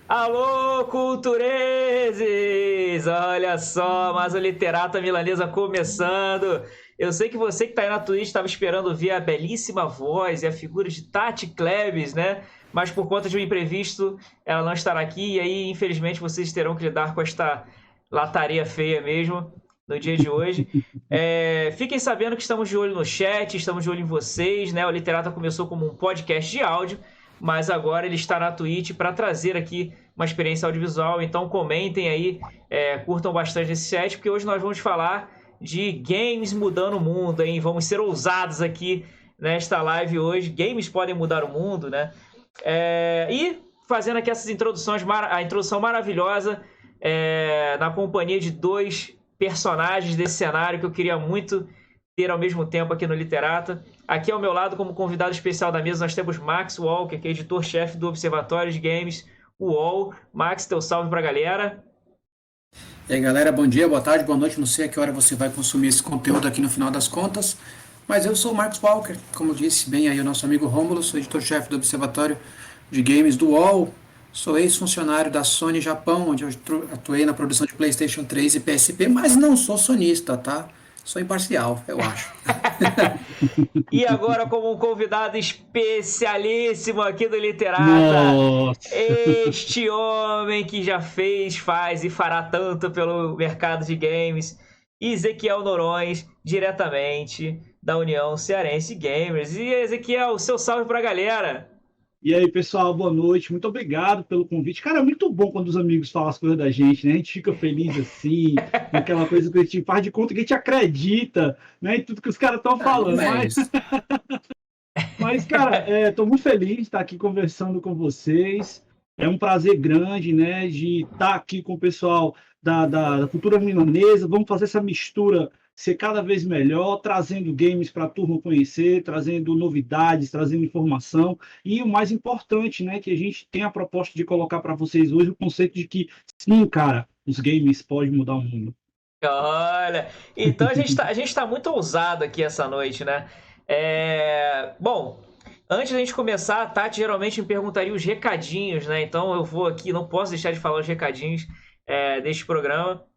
Alô, cultureses! Olha só, mais o Literata Milanesa começando. Eu sei que você que está aí na Twitch estava esperando ver a belíssima voz e a figura de Tati Klebs, né? Mas por conta de um imprevisto, ela não estará aqui e aí, infelizmente, vocês terão que lidar com esta lataria feia mesmo no dia de hoje. Fiquem sabendo que estamos de olho no chat, estamos de olho em vocês, né? O Literata começou como um podcast de áudio, mas agora ele está na Twitch para trazer aqui uma experiência audiovisual. Então comentem aí, curtam bastante esse chat, porque hoje nós vamos falar de games mudando o mundo, hein? Vamos ser ousados aqui nesta live hoje. Games podem mudar o mundo, né? E fazendo aqui essas introduções, a introdução maravilhosa, na companhia de dois personagens desse cenário que eu queria muito ter ao mesmo tempo aqui no Literata. Aqui ao meu lado, como convidado especial da mesa, nós temos Max Walker, que é editor-chefe do Observatório de Games UOL. Max, teu salve pra galera. E aí, galera, bom dia, boa tarde, boa noite. Não sei a que hora você vai consumir esse conteúdo aqui no final das contas, mas eu sou o Marcos Walker, como disse bem aí o nosso amigo Rômulo, sou editor-chefe do Observatório de Games do UOL, sou ex-funcionário da Sony Japão, onde eu atuei na produção de PlayStation 3 e PSP, mas não sou sonista, tá? Sou imparcial, eu acho. E agora, como um convidado especialíssimo aqui do Literata, Nossa! este homem que já fez, faz e fará tanto pelo mercado de games, Ezequiel Norões, diretamente da União Cearense Gamers. E Ezequiel, seu salve pra galera! E aí, pessoal, boa noite. Muito obrigado pelo convite. Cara, é muito bom quando os amigos falam as coisas da gente, né? A gente fica feliz assim, naquela coisa que a gente faz de conta que a gente acredita, né? Em tudo que os caras estão falando. Mas, cara, estou muito feliz de estar aqui conversando com vocês. É um prazer grande, né, de estar aqui com o pessoal da cultura milanesa. Vamos fazer essa mistura ser cada vez melhor, trazendo games para a turma conhecer, trazendo novidades, trazendo informação. E o mais importante, né, que a gente tem a proposta de colocar para vocês hoje o conceito de que, sim, cara, os games podem mudar o mundo. Olha, então a gente tá muito ousado aqui essa noite, né? Bom, antes da gente começar, a Tati geralmente me perguntaria os recadinhos, né? Então eu vou aqui, não posso deixar de falar os recadinhos deste programa.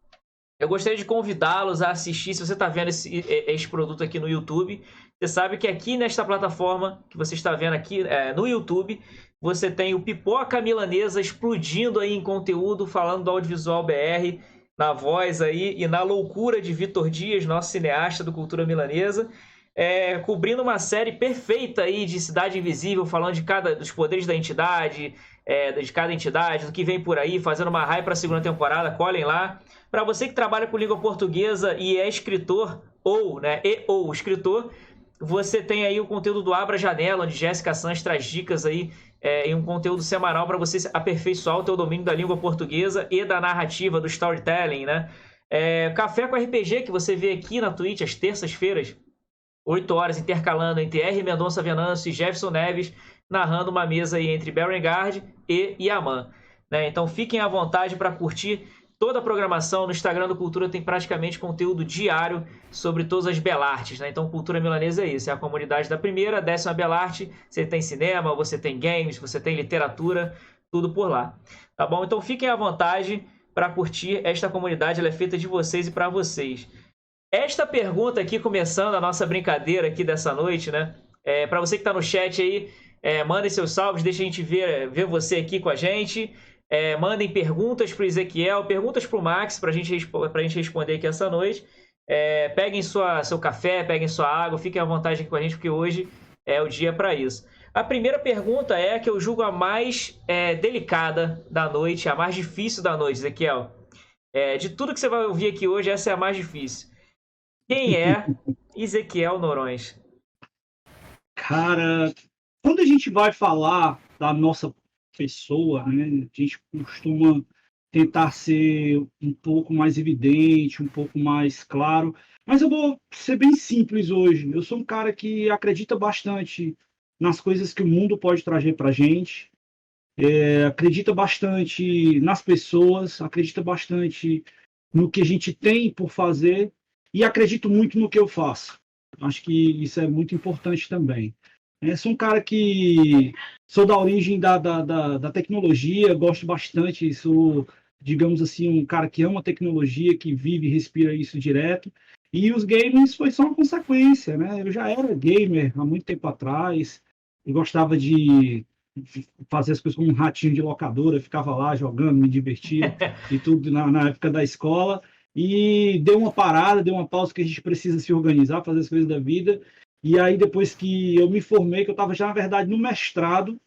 Eu gostaria de convidá-los a assistir, se você está vendo esse produto aqui no YouTube, você sabe que aqui nesta plataforma que você está vendo aqui no YouTube, você tem o Pipoca Milanesa explodindo aí em conteúdo, falando do audiovisual BR, na voz aí e na loucura de Vitor Dias, nosso cineasta do Cultura Milanesa, cobrindo uma série perfeita aí de Cidade Invisível, falando dos poderes da entidade, de cada entidade, do que vem por aí, fazendo uma hype para a segunda temporada, colhem lá. Para você que trabalha com língua portuguesa e é escritor, ou escritor, você tem aí o conteúdo do Abra Janela, onde Jéssica Sanz traz dicas aí em um conteúdo semanal para você aperfeiçoar o teu domínio da língua portuguesa e da narrativa, do storytelling, né? Café com RPG, que você vê aqui na Twitch às terças-feiras, 8 horas, intercalando entre R. Mendonça Venâncio e Jefferson Neves, narrando uma mesa aí entre Berengard e Yaman, né? Então fiquem à vontade para curtir toda a programação. No Instagram do Cultura tem praticamente conteúdo diário sobre todas as belartes, né? Então Cultura Milanesa é isso, é a comunidade da primeira, 10ª belarte, você tem cinema, você tem games, você tem literatura, tudo por lá, tá bom? Então fiquem à vontade para curtir esta comunidade, ela é feita de vocês e para vocês. Esta pergunta aqui, começando a nossa brincadeira aqui dessa noite, né? Para você que está no chat aí, mandem seus salves, deixa a gente ver você aqui com a gente. Mandem perguntas para o Ezequiel, perguntas para o Max, para a gente responder aqui essa noite. Peguem seu café, peguem sua água, fiquem à vontade aqui com a gente, porque hoje é o dia para isso. A primeira pergunta é a que eu julgo a mais delicada da noite, a mais difícil da noite, Ezequiel. De tudo que você vai ouvir aqui hoje, essa é a mais difícil. Quem é Ezequiel Norões? Cara, quando a gente vai falar da nossa pessoa, né, a gente costuma tentar ser um pouco mais evidente, um pouco mais claro, mas eu vou ser bem simples hoje. Eu sou um cara que acredita bastante nas coisas que o mundo pode trazer para a gente, acredita bastante nas pessoas, acredita bastante no que a gente tem por fazer e acredito muito no que eu faço. Acho que isso é muito importante também. Sou um cara que sou da origem da tecnologia, gosto bastante, sou, digamos assim, um cara que ama tecnologia, que vive e respira isso direto. E os games foi só uma consequência, né? Eu já era gamer há muito tempo atrás, eu gostava de fazer as coisas como um ratinho de locadora, ficava lá jogando, me divertia e tudo na época da escola. E deu uma parada, deu uma pausa que a gente precisa se organizar, fazer as coisas da vida. E aí, depois que eu me formei, que eu estava já, na verdade, no mestrado,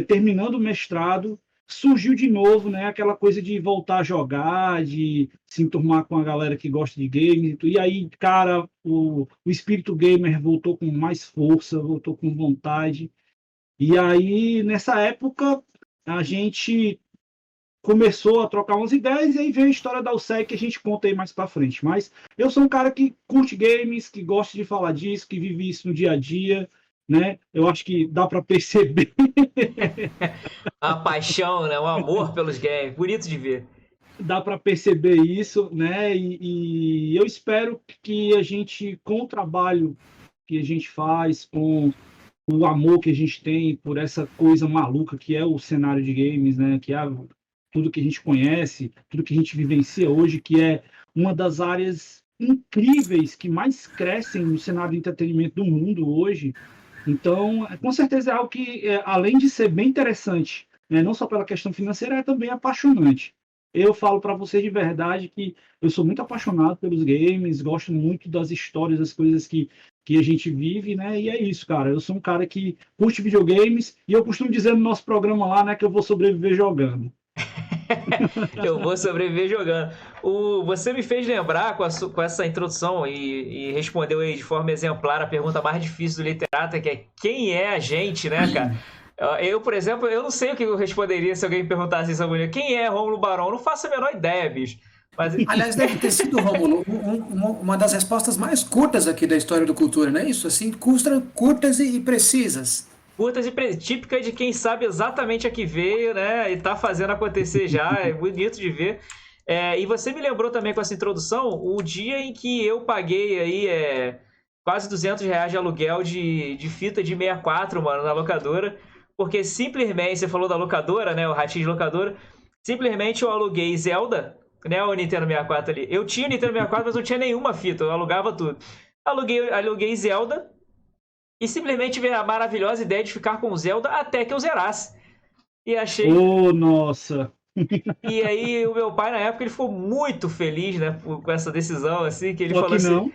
terminando o mestrado, surgiu de novo, né, aquela coisa de voltar a jogar, de se enturmar com a galera que gosta de games. E aí, cara, o espírito gamer voltou com mais força, voltou com vontade. E aí, nessa época, a gente começou a trocar umas ideias e aí veio a história da USEC que a gente conta aí mais para frente. Mas eu sou um cara que curte games, que gosta de falar disso, que vive isso no dia a dia, né? Eu acho que dá para perceber. A paixão, né? O amor pelos games. Bonito de ver. Dá para perceber isso, né? E eu espero que a gente, com o trabalho que a gente faz, com o amor que a gente tem por essa coisa maluca que é o cenário de games, né? Que é tudo que a gente conhece, tudo que a gente vivencia hoje, que é uma das áreas incríveis que mais crescem no cenário de entretenimento do mundo hoje. Então, com certeza é algo que, além de ser bem interessante, né, não só pela questão financeira, é também apaixonante. Eu falo para você de verdade que eu sou muito apaixonado pelos games, gosto muito das histórias, das coisas que a gente vive, né? E é isso, cara. Eu sou um cara que curte videogames e eu costumo dizer no nosso programa lá, né, que eu vou sobreviver jogando. Eu vou sobreviver jogando. Você me fez lembrar com essa introdução e respondeu aí de forma exemplar a pergunta mais difícil do Literata, que é quem é a gente, né, cara? Eu, por exemplo, eu não sei o que eu responderia se alguém me perguntasse isso. Quem é Rômulo Barão? Não faço a menor ideia, bicho. Mas... Aliás, deve ter sido, Rômulo, uma das respostas mais curtas aqui da história do Cultura, não é isso? Assim, curtas e precisas. Curtas e típica de quem sabe exatamente a que veio, né? E tá fazendo acontecer já, é bonito de ver. E você me lembrou também com essa introdução o dia em que eu paguei aí quase R$ 200 de aluguel de fita de 64, mano, na locadora. Porque simplesmente, você falou da locadora, né? O ratinho de locadora. Simplesmente eu aluguei Zelda, né? O Nintendo 64 ali. Eu tinha o Nintendo 64, mas não tinha nenhuma fita, eu alugava tudo. Aluguei Zelda. E simplesmente tive a maravilhosa ideia de ficar com o Zelda até que eu zerasse. E achei... Oh, nossa! E aí o meu pai, na época, ele ficou muito feliz, né? Com essa decisão, assim, que ele Só falou que assim... não.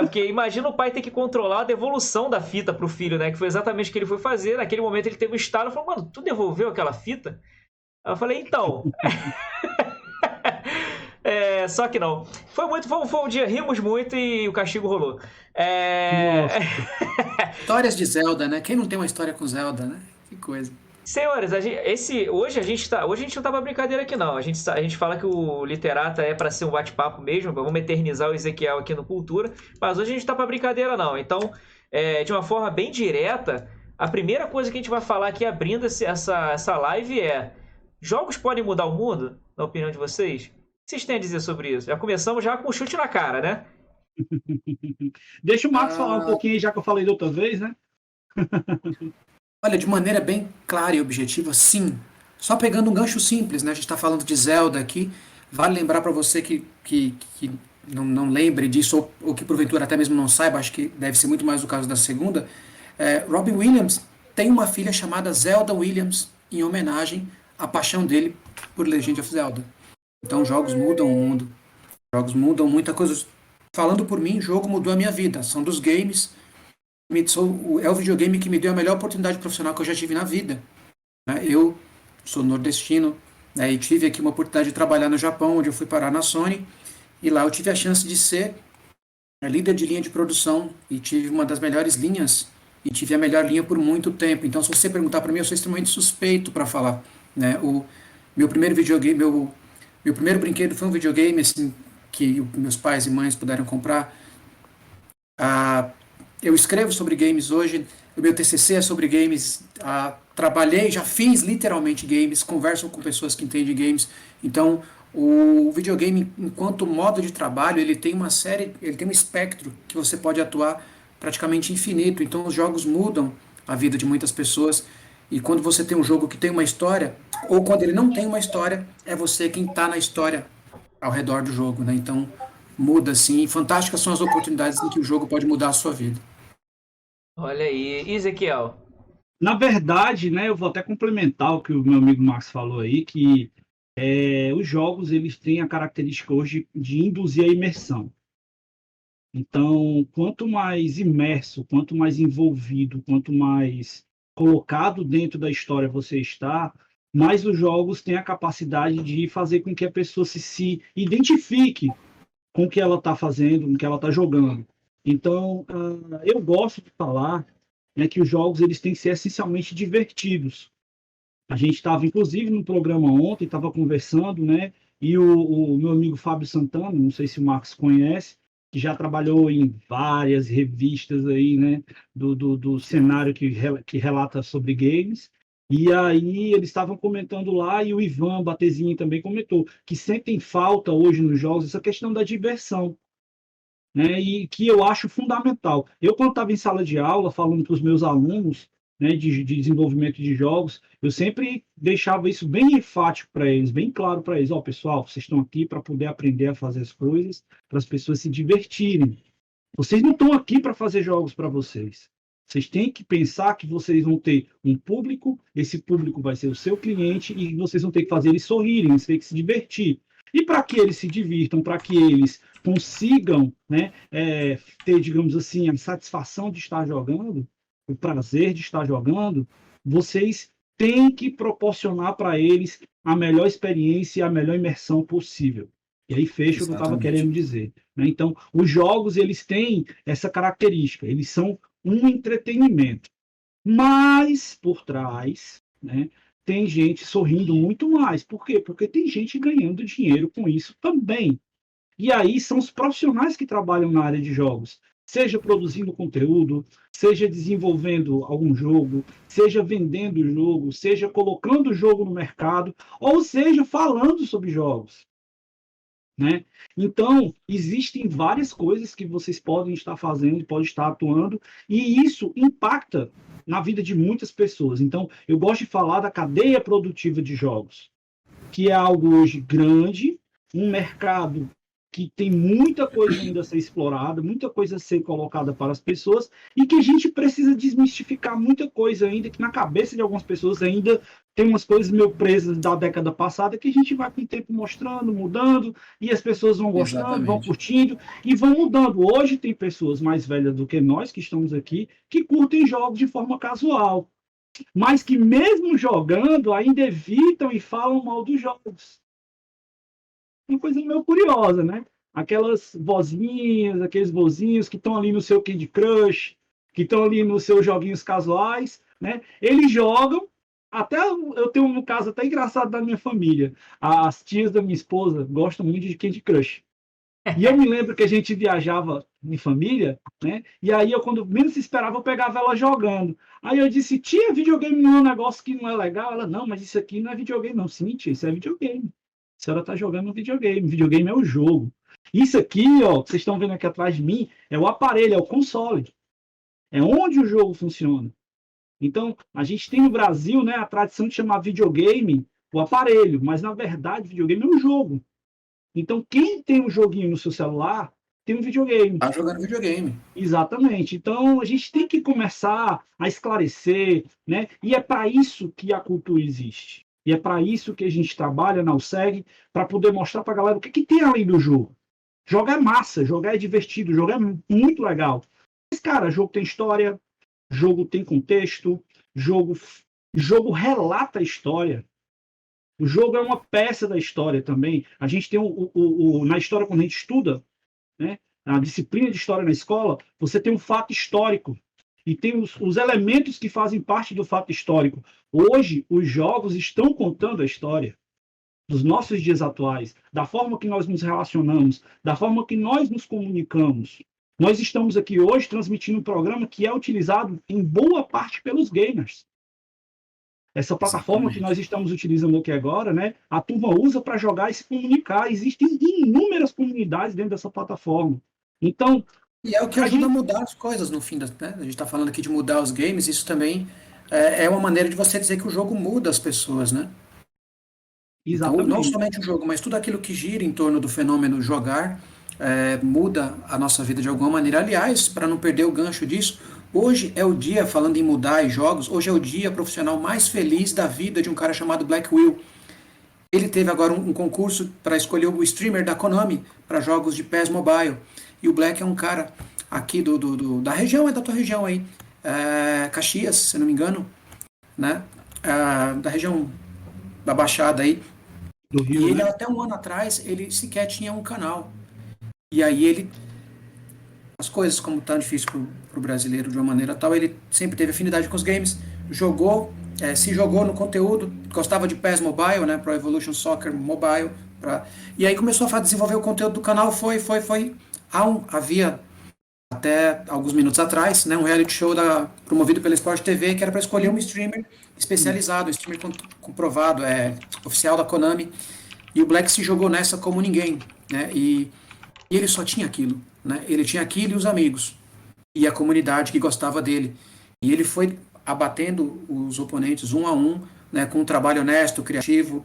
Porque imagina o pai ter que controlar a devolução da fita pro filho, né? Que foi exatamente o que ele foi fazer. Naquele momento ele teve um estalo e falou, mano, tu devolveu aquela fita? Aí eu falei, então... só que não. Foi um dia, rimos muito e o castigo rolou. Histórias de Zelda, né? Quem não tem uma história com Zelda, né? Que coisa. Senhores, hoje a gente não tá pra brincadeira aqui não. A gente fala que o Literata é pra ser um bate-papo mesmo, vamos eternizar o Ezequiel aqui no Cultura, mas hoje a gente tá pra brincadeira não. Então, de uma forma bem direta, a primeira coisa que a gente vai falar aqui abrindo essa live é: jogos podem mudar o mundo, na opinião de vocês? O que vocês têm a dizer sobre isso? Já começamos já com o chute na cara, né? Deixa o Marcos falar um pouquinho, já que eu falei da outra vez, né? Olha, de maneira bem clara e objetiva, sim. Só pegando um gancho simples, né? A gente está falando de Zelda aqui. Vale lembrar para você que não lembre disso, ou que porventura até mesmo não saiba, acho que deve ser muito mais o caso da segunda. Robin Williams tem uma filha chamada Zelda Williams, em homenagem à paixão dele por Legend of Zelda. Então, jogos mudam o mundo. Jogos mudam muita coisa. Falando por mim, jogo mudou a minha vida. São dos games. É o videogame que me deu a melhor oportunidade profissional que eu já tive na vida. Eu sou nordestino, né, e tive aqui uma oportunidade de trabalhar no Japão, onde eu fui parar na Sony. E lá eu tive a chance de ser líder de linha de produção. E tive uma das melhores linhas. E tive a melhor linha por muito tempo. Então, se você perguntar para mim, eu sou extremamente suspeito para falar. Né? O meu primeiro videogame... Meu primeiro brinquedo foi um videogame assim, que meus pais e mães puderam comprar. Eu escrevo sobre games hoje, o meu TCC é sobre games, trabalhei, já fiz literalmente games, converso com pessoas que entendem games. Então, o videogame, enquanto modo de trabalho, ele tem um espectro que você pode atuar praticamente infinito. Então os jogos mudam a vida de muitas pessoas. E quando você tem um jogo que tem uma história, ou quando ele não tem uma história, é você quem está na história ao redor do jogo, né? Então muda assim. Fantásticas são as oportunidades em que o jogo pode mudar a sua vida. Olha aí. E Ezequiel? Na verdade, né, eu vou até complementar o que o meu amigo Max falou aí, que os jogos eles têm a característica hoje de induzir a imersão. Então, quanto mais imerso, quanto mais envolvido, quanto mais colocado dentro da história você está, mais os jogos têm a capacidade de fazer com que a pessoa se identifique com o que ela está fazendo, com o que ela está jogando. Então, eu gosto de falar, né, que os jogos eles têm que ser essencialmente divertidos. A gente estava, inclusive, no programa ontem, estava conversando, né? E o meu amigo Fábio Santana, não sei se o Marcos conhece, que já trabalhou em várias revistas aí, né? Do cenário que relata sobre games. E aí eles estavam comentando lá, e o Ivan Batezinho também comentou, que sentem falta hoje nos jogos essa questão da diversão, né, e que eu acho fundamental. Eu, quando estava em sala de aula, falando para os meus alunos, né, de desenvolvimento de jogos, eu sempre deixava isso bem enfático para eles, bem claro para eles. Ó, pessoal, vocês estão aqui para poder aprender a fazer as coisas, para as pessoas se divertirem. Vocês não estão aqui para fazer jogos para vocês. Vocês têm que pensar que vocês vão ter um público, esse público vai ser o seu cliente e vocês vão ter que fazer eles sorrirem, vocês têm que se divertir. E para que eles se divirtam, para que eles consigam, né, ter, digamos assim, a satisfação de estar jogando, o prazer de estar jogando, vocês têm que proporcionar para eles a melhor experiência e a melhor imersão possível. E aí fecha o que eu estava Exatamente. querendo dizer, né? Então, os jogos eles têm essa característica, eles são um entretenimento, mas por trás, né, tem gente sorrindo muito mais. Por quê? Porque tem gente ganhando dinheiro com isso também. E aí são os profissionais que trabalham na área de jogos, seja produzindo conteúdo, seja desenvolvendo algum jogo, seja vendendo o jogo, seja colocando o jogo no mercado, ou seja falando sobre jogos, né? Então, existem várias coisas que vocês podem estar fazendo, podem estar atuando, e isso impacta na vida de muitas pessoas. Então, eu gosto de falar da cadeia produtiva de jogos, que é algo hoje grande, um mercado que tem muita coisa ainda a ser explorada, muita coisa a ser colocada para as pessoas, e que a gente precisa desmistificar muita coisa ainda, que na cabeça de algumas pessoas ainda tem umas coisas meio presas da década passada, que a gente vai com o tempo mostrando, mudando, e as pessoas vão gostando, vão Exatamente. curtindo, e vão mudando. Hoje tem pessoas mais velhas do que nós, que estamos aqui, que curtem jogos de forma casual, mas que mesmo jogando ainda evitam e falam mal dos jogos. Uma coisa meio curiosa, né? Aquelas vozinhas, aqueles vozinhos que estão ali no seu Candy Crush, que estão ali nos seus joguinhos casuais, né? Eles jogam, até eu tenho um caso até engraçado da minha família. As tias da minha esposa gostam muito de Candy Crush. E eu me lembro que a gente viajava em família, né? E aí eu, quando menos se esperava, eu pegava ela jogando. Aí eu disse, tia, videogame não é um negócio que não é legal? Ela, não, mas isso aqui não é videogame, não. Sim, tia, isso é videogame. A senhora está jogando um videogame. Videogame é o jogo. Isso aqui, ó, que vocês estão vendo aqui atrás de mim, é o aparelho, é o console. É onde o jogo funciona. Então, a gente tem no Brasil, né, a tradição de chamar videogame o aparelho, mas na verdade, videogame é um jogo. Então, quem tem um joguinho no seu celular tem um videogame. Tá jogando videogame. Exatamente. Então, a gente tem que começar a esclarecer, né? E é para isso que a cultura existe. E é para isso que a gente trabalha na USEG, para poder mostrar para a galera o que tem além do jogo. Jogar é massa, jogar é divertido, jogar é muito legal. Mas, cara, jogo tem história, jogo tem contexto, jogo relata a história. O jogo é uma peça da história também. A gente tem na história, quando a gente estuda, né, a disciplina de história na escola, você tem um fato histórico e tem os elementos que fazem parte do fato histórico. Hoje, os jogos estão contando a história dos nossos dias atuais, da forma que nós nos relacionamos, da forma que nós nos comunicamos. Nós estamos aqui hoje transmitindo um programa que é utilizado em boa parte pelos gamers. Essa plataforma que nós Exatamente. estamos utilizando aqui agora, né, a turma usa para jogar e se comunicar. Existem inúmeras comunidades dentro dessa plataforma. Então, E é o que A ajuda a gente, mudar as coisas no fim né? A gente está falando aqui de mudar os games, isso também é uma maneira de você dizer que o jogo muda as pessoas, né? Então, não exatamente. somente o jogo, mas tudo aquilo que gira em torno do fenômeno jogar muda a nossa vida de alguma maneira. Aliás, para não perder o gancho disso, hoje é o dia, falando em mudar em jogos, hoje é o dia profissional mais feliz da vida de um cara chamado Black Will. Ele teve agora um concurso para escolher o streamer da Konami para jogos de PES Mobile. E o Black é um cara aqui da região, é da tua região aí, Caxias, se não me engano, né? Da região da Baixada aí. Do E Rio, ele, né? até um ano atrás, ele sequer tinha um canal. E aí ele, as coisas como tão difícil pro brasileiro de uma maneira tal, ele sempre teve afinidade com os games, se jogou no conteúdo, gostava de PES Mobile, né, Pro Evolution Soccer Mobile, e aí começou a desenvolver o conteúdo do canal, havia até alguns minutos atrás, né, um reality show promovido pela Sport TV, que era para escolher um streamer especializado, um streamer comprovado, oficial da Konami, e o Black se jogou nessa como ninguém, né, e ele só tinha aquilo, né, ele tinha aquilo e os amigos, e a comunidade que gostava dele, e ele foi abatendo os oponentes um a um, né, com um trabalho honesto, criativo,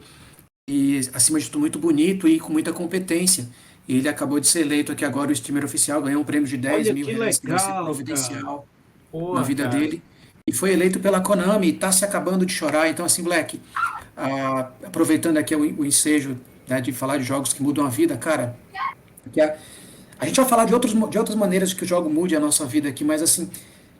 e acima de tudo muito bonito e com muita competência. E ele acabou de ser eleito aqui agora o streamer oficial, ganhou um prêmio de 10 Olha mil que reais que vai ser legal, cara. providencial na Pô, vida cara. dele. E foi eleito pela Konami e está se acabando de chorar. Então, assim, Black, aproveitando aqui o ensejo, né, de falar de jogos que mudam a vida, cara, que a gente vai falar de outras maneiras que o jogo mude a nossa vida aqui, mas assim,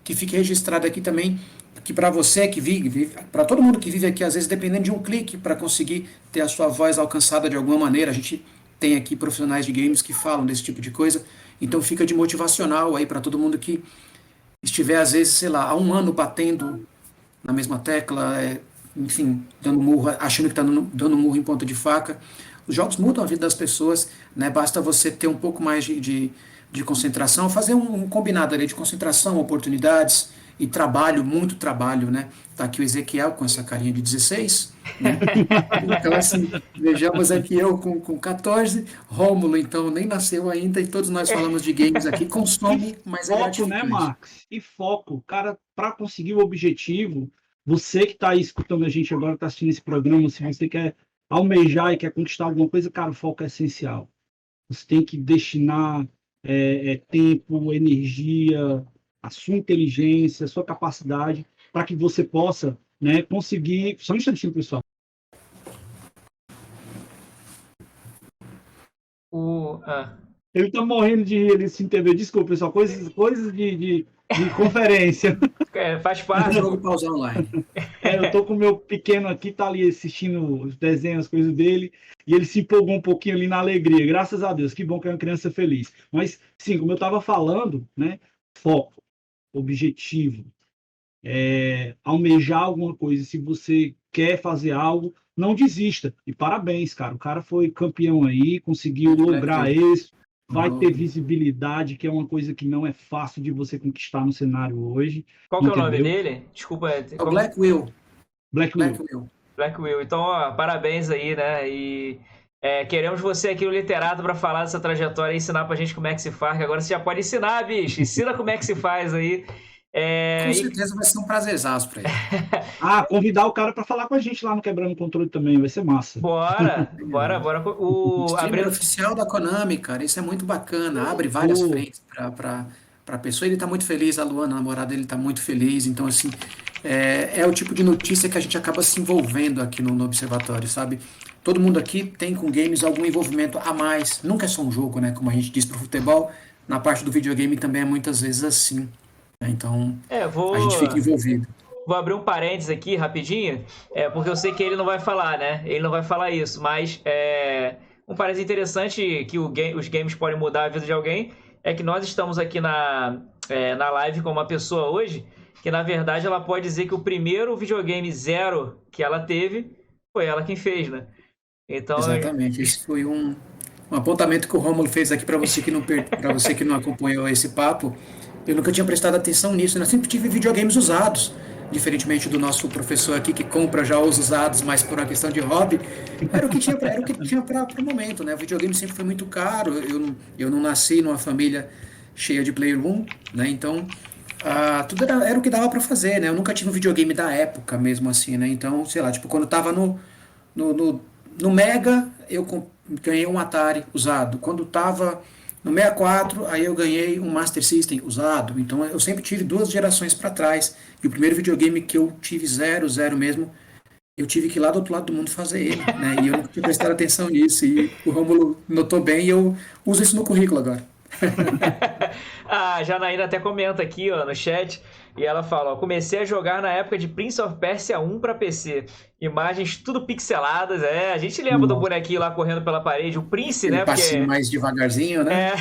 que fique registrado aqui também, que para você que vive para todo mundo que vive aqui, às vezes dependendo de um clique para conseguir ter a sua voz alcançada de alguma maneira, a gente tem aqui profissionais de games que falam desse tipo de coisa, então fica de motivacional aí para todo mundo que estiver, às vezes, sei lá, há um ano batendo na mesma tecla, enfim, dando murro, achando que está dando murro em ponta de faca. Os jogos mudam a vida das pessoas, né? Basta você ter um pouco mais de concentração, fazer um combinado ali de concentração, oportunidades e trabalho, muito trabalho, né? Tá aqui o Ezequiel com essa carinha de 16, né? Então, assim, vejamos aqui eu com 14, Rômulo, então, nem nasceu ainda, e todos nós falamos de games aqui, E consome, mas é foco, né, gratificante. Marcos? E foco. Cara, para conseguir o objetivo, você que está aí escutando a gente agora, está assistindo esse programa, se você quer almejar e quer conquistar alguma coisa, cara, o foco é essencial. Você tem que destinar tempo, energia, a sua inteligência, a sua capacidade, para que você possa, né, conseguir. Só um instantinho, pessoal. O, ah, Ele está morrendo de rir, ele se entendeu. Desculpa, pessoal, coisas de conferência. faz É um parte. jogo pausar online. Eu tô com o meu pequeno aqui, tá ali assistindo os desenhos, as coisas dele, e ele se empolgou um pouquinho ali na alegria. Graças a Deus, que bom que é uma criança feliz. Mas, sim, como eu estava falando, né? Foco, objetivo, almejar alguma coisa. Se você quer fazer algo, não desista. E parabéns, cara. O cara foi campeão aí, conseguiu Black lograr isso, vai ter Willow. visibilidade, que é uma coisa que não é fácil de você conquistar no cenário hoje, Qual que é o nome entendeu? dele? Desculpa, É o como? Black Will. Black Black Will. Will. Black Will. Então, ó, parabéns aí, né? E queremos você aqui, o literado, para falar dessa trajetória e ensinar pra gente como é que se faz. Que agora você já pode ensinar, bicho. Ensina como é que se faz aí. Com E certeza vai ser um prazerzaço para ele. Convidar o cara para falar com a gente lá no Quebrando o Controle também, vai ser massa. bora, bora, bora. Streamer Abrindo. oficial da Konami, cara, isso é muito bacana. Abre várias Pô, frentes para a pessoa. Ele tá muito feliz, a Luana, a namorada dele, tá muito feliz. Então, assim, é o tipo de notícia que a gente acaba se envolvendo aqui no Observatório, sabe? Todo mundo aqui tem com games algum envolvimento a mais. Nunca é só um jogo, né? Como a gente diz pro futebol, na parte do videogame também é muitas vezes assim, né? Então, a Vou. gente fica envolvido. Vou abrir um parênteses aqui rapidinho, porque eu sei que ele não vai falar, né? Ele não vai falar isso, mas um parênteses interessante que os games podem mudar a vida de alguém é que nós estamos aqui na live com uma pessoa hoje que, na verdade, ela pode dizer que o primeiro videogame zero que ela teve foi ela quem fez, né? Então, Exatamente. Esse foi um apontamento que o Rômulo fez aqui para você que não acompanhou esse papo. Eu nunca tinha prestado atenção nisso, né? Eu sempre tive videogames usados, diferentemente do nosso professor aqui que compra já os usados, mas por uma questão de hobby. Era o que tinha para o momento, né? O videogame sempre foi muito caro. Eu não nasci numa família cheia de Playroom, né? Então, tudo era o que dava para fazer, né? Eu nunca tive um videogame da época mesmo assim, né? Então, sei lá, tipo, quando eu tava no, no, no Mega, ganhei um Atari usado. Quando tava no 64, aí eu ganhei um Master System usado. Então, eu sempre tive duas gerações para trás. E o primeiro videogame que eu tive zero, zero mesmo, eu tive que ir lá do outro lado do mundo fazer ele, né? E eu nunca tinha prestado atenção nisso. E o Rômulo notou bem e eu uso isso no currículo agora. A Janaína até comenta aqui, ó, no chat, e ela fala, ó, comecei a jogar na época de Prince of Persia 1 para PC. Imagens tudo pixeladas, a gente lembra do Nossa, bonequinho lá correndo pela parede, o Prince, aquele né, passinho porque mais devagarzinho, né? é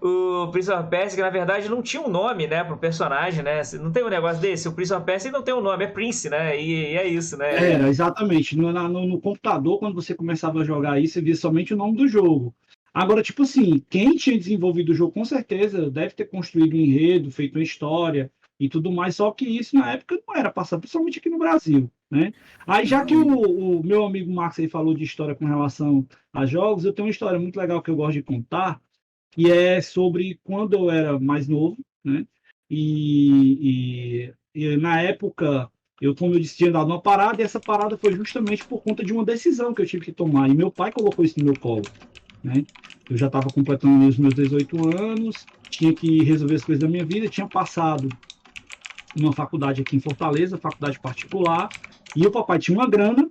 o Prince of Persia, que na verdade não tinha um nome, né, pro personagem, né, não tem um negócio desse, o Prince of Persia não tem um nome, é Prince, né, e é isso, né. Era, exatamente. No computador, quando você começava a jogar isso, você via somente o nome do jogo. Agora, tipo assim, quem tinha desenvolvido o jogo, com certeza, deve ter construído um enredo, feito uma história e tudo mais, só que isso na época não era passado, principalmente aqui no Brasil, né? Aí, já Não, que o meu amigo Marcos aí falou de história com relação a jogos, eu tenho uma história muito legal que eu gosto de contar, que é sobre quando eu era mais novo, né? E na época, como eu disse, tinha dado uma parada, e essa parada foi justamente por conta de uma decisão que eu tive que tomar. E meu pai colocou isso no meu colo, né? Eu já estava completando os meus 18 anos, tinha que resolver as coisas da minha vida, tinha passado numa faculdade aqui em Fortaleza, faculdade particular, e o papai tinha uma grana,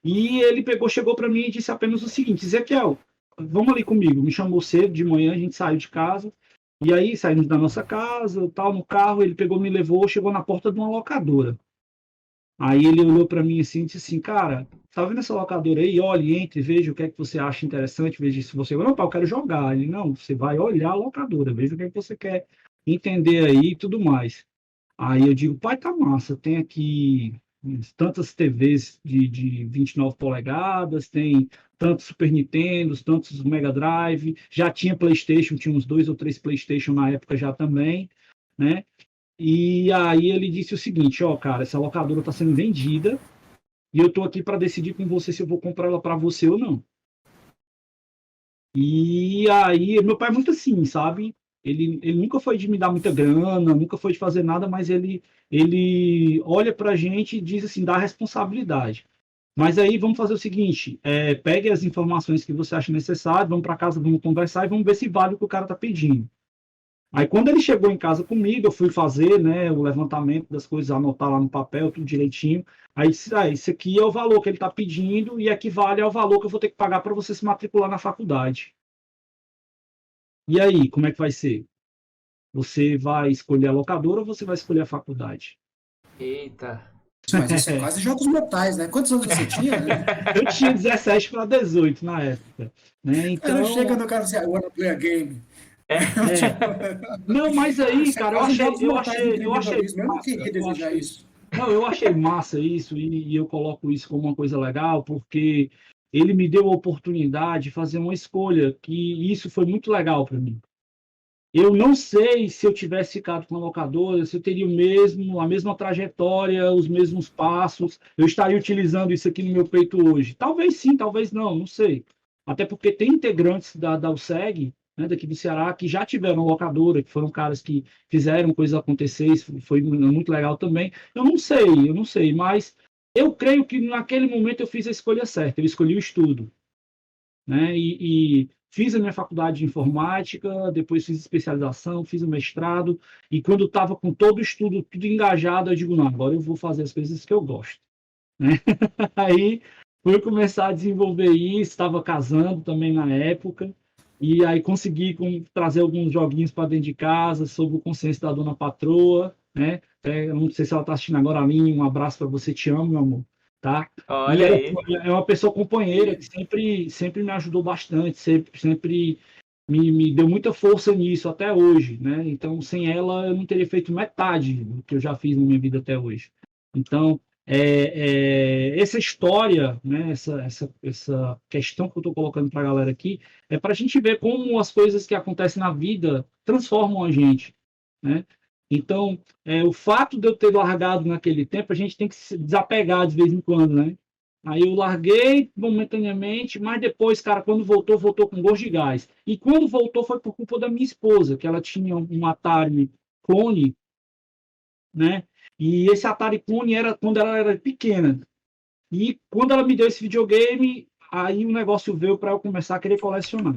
e ele chegou para mim e disse apenas o seguinte: Ezequiel, vamos ali comigo. Me chamou cedo de manhã, a gente saiu de casa. E aí saímos da nossa casa, tal, no carro, ele pegou, me levou, chegou na porta de uma locadora. Aí ele olhou para mim assim e disse assim: cara, tá vendo essa locadora aí? Olhe, entre, veja o que é que você acha interessante, veja se você. Não, pai, eu quero jogar. Ele: não, você vai olhar a locadora, veja o que é que você quer entender aí e tudo mais. Aí eu digo: pai, tá massa, tem aqui tantas TVs de 29 polegadas, tem tantos Super Nintendos, tantos Mega Drive, já tinha PlayStation, tinha uns 2 ou 3 PlayStation na época já também, né? E aí ele disse o seguinte: ó, cara, essa locadora está sendo vendida e eu tô aqui para decidir com você se eu vou comprar ela para você ou não. E aí, meu pai é muito assim, sabe? Ele nunca foi de me dar muita grana, nunca foi de fazer nada, mas ele olha pra gente e diz assim, dá responsabilidade. Mas aí vamos fazer o seguinte: pegue as informações que você acha necessário, vamos para casa, vamos conversar e vamos ver se vale o que o cara está pedindo. Aí quando ele chegou em casa comigo, eu fui fazer, né, o levantamento das coisas, anotar lá no papel, tudo direitinho. Aí disse: isso aqui é o valor que ele está pedindo e equivale ao valor que eu vou ter que pagar para você se matricular na faculdade. E aí, como é que vai ser? Você vai escolher a locadora ou você vai escolher a faculdade? Eita. Mas isso é quase jogos mortais, né? Quantos anos você tinha, né? Eu tinha 17 para 18 na época, né? Cara, chega Então, no cara assim, I wanna play a game. é. Não, mas aí, Isso é cara, quase jogos mortais do eu achei empreendedorismo. Eu não massa, queria desejar isso. não, eu achei massa isso e eu coloco isso como uma coisa legal porque ele me deu a oportunidade de fazer uma escolha que isso foi muito legal para mim. Eu não sei se eu tivesse ficado com a locadora, se eu teria a mesma trajetória, os mesmos passos, eu estaria utilizando isso aqui no meu peito hoje. Talvez sim, talvez não, não sei. Até porque tem integrantes da USEG, né, daqui do Ceará, que já tiveram locadora, que foram caras que fizeram coisas acontecer, isso foi muito legal também. Eu não sei, mas eu creio que naquele momento eu fiz a escolha certa, eu escolhi o estudo, né? E fiz a minha faculdade de informática, depois fiz especialização, fiz o mestrado, e quando estava com todo o estudo, tudo engajado, eu digo: não, agora eu vou fazer as coisas que eu gosto, né? Aí fui começar a desenvolver isso, estava casando também na época, e aí consegui trazer alguns joguinhos para dentro de casa, sob o consenso da dona patroa, né? Eu não sei se ela está assistindo agora, Aline, um abraço para você, te amo, meu amor, tá? E Olha ela aí. é uma pessoa companheira que sempre me ajudou bastante, sempre me deu muita força nisso até hoje, né? Então, sem ela, eu não teria feito metade do que eu já fiz na minha vida até hoje. Então, essa história, né? Essa questão que eu estou colocando para a galera aqui, é para a gente ver como as coisas que acontecem na vida transformam a gente, né? Então, o fato de eu ter largado naquele tempo, a gente tem que se desapegar de vez em quando, né? Aí eu larguei momentaneamente, mas depois, cara, quando voltou, voltou com gosto de gás. E quando voltou foi por culpa da minha esposa, que ela tinha um Atari Clone, né? E esse Atari Clone era quando ela era pequena. E quando ela me deu esse videogame, aí o negócio veio para eu começar a querer colecionar.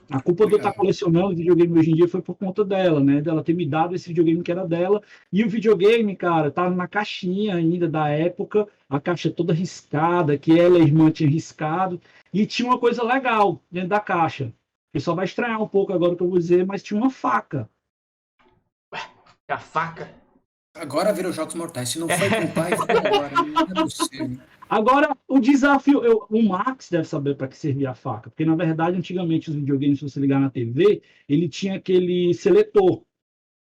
A culpa de eu estar Legal. colecionando videogame hoje em dia foi por conta dela, né? Dela ter me dado esse videogame que era dela. E o videogame, cara, tava na caixinha ainda da época, a caixa toda riscada, que ela e a irmã tinha riscado. E tinha uma coisa legal dentro da caixa. O pessoal vai estranhar um pouco agora o que eu vou dizer, mas tinha uma faca. A faca. Agora virou Jogos Mortais. Se não foi com o pai, foi agora. Não é possível. Agora, o desafio, o Max deve saber para que servia a faca, porque na verdade, antigamente, os videogames, se você ligar na TV, ele tinha aquele seletor,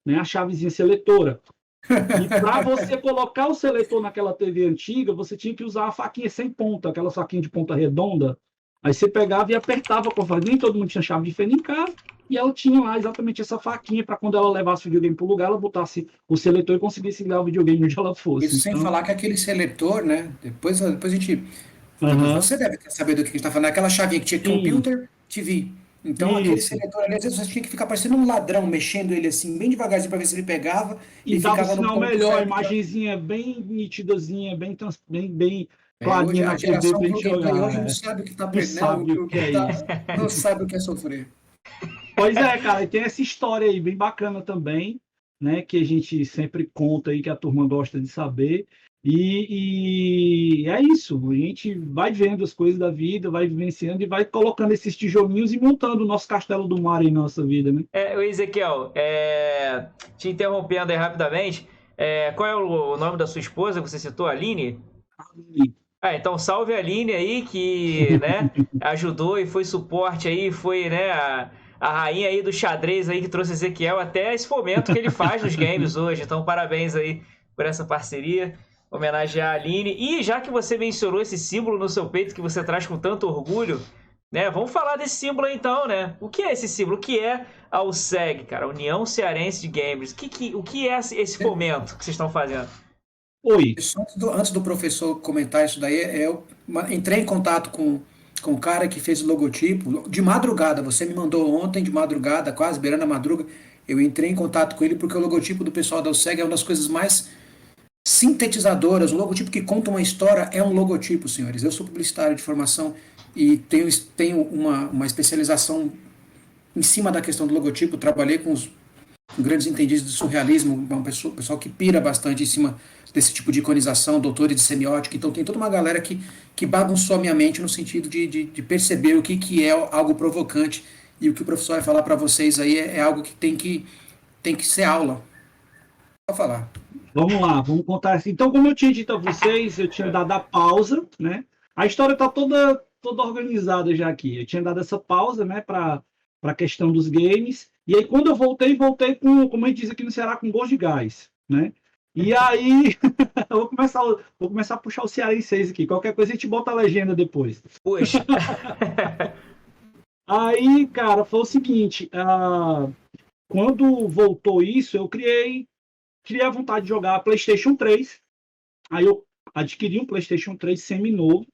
né, a chavezinha seletora. E para você colocar o seletor naquela TV antiga, você tinha que usar a faquinha sem ponta, aquela faquinha de ponta redonda. Aí você pegava e apertava com a faquinha. Nem todo mundo tinha chave de fenda em casa. E ela tinha lá exatamente essa faquinha para quando ela levasse o videogame para o lugar, ela botasse o seletor e conseguisse ligar o videogame onde ela fosse. Isso sem Então, falar que aquele seletor, né? Depois a gente. aham, Você deve saber do que a gente está falando. Aquela chavinha que tinha sim, computer, TV. Então, aquele isso. seletor ali, às vezes você tinha que ficar parecendo um ladrão, mexendo ele assim, bem devagarzinho para ver se ele pegava E e dava o ficava no sinal ponto melhor, a certo. imagenzinha bem nitidazinha, bem Hoje clarinha a na TV geração para a gente plug and play jogar. hoje não É. sabe o que está Não perdendo, né? sabe o O que que é tá, isso. não sabe o que é sofrer. Pois é, cara, e tem essa história aí bem bacana também, né? Que a gente sempre conta aí, que a turma gosta de saber. E é isso, a gente vai vendo as coisas da vida, vai vivenciando e vai colocando esses tijolinhos e montando o nosso castelo do mar em nossa vida, né? O Ezequiel, te interrompendo aí rapidamente, qual é o nome da sua esposa que você citou, Aline? Então salve a Aline aí, que, né, ajudou e foi suporte aí, foi, né, a rainha aí do xadrez aí que trouxe Ezequiel até esse fomento que ele faz nos games hoje. Então parabéns aí por essa parceria, homenagear a Aline. E já que você mencionou esse símbolo no seu peito que você traz com tanto orgulho, né, vamos falar desse símbolo aí então, né? O que é esse símbolo? O que é a UCEG, cara? União Cearense de Gamers. O que é esse fomento que vocês estão fazendo? Oi. Isso, antes do professor comentar isso daí, eu entrei em contato com o cara que fez o logotipo de madrugada. Você me mandou ontem de madrugada, quase beirando a madruga. Eu entrei em contato com ele porque o logotipo do pessoal da UCEG é uma das coisas mais sintetizadoras. Um logotipo que conta uma história é um logotipo, senhores. Eu sou publicitário de formação e tenho uma especialização em cima da questão do logotipo. Trabalhei com os grandes entendidos do surrealismo, pessoal que pira bastante em cima desse tipo de iconização, doutores de semiótica. Então tem toda uma galera que bagunçou a minha mente no sentido de perceber o que é algo provocante, e o que o professor vai falar para vocês aí é algo que tem que ser aula. Pode falar. Vamos lá, vamos contar assim. Então, como eu tinha dito a vocês, eu tinha dado a pausa, né? A história está toda organizada já aqui. Eu tinha dado essa pausa, né, para a questão dos games. E aí, quando eu voltei com, como a gente diz aqui no Ceará, com gosto de gás, né? E aí, eu vou começar a puxar o cearense aqui. Qualquer coisa a gente bota a legenda depois. Puxa. Aí, cara, foi o seguinte: quando voltou isso, eu criei a vontade de jogar PlayStation 3. Aí eu adquiri um PlayStation 3 semi-novo,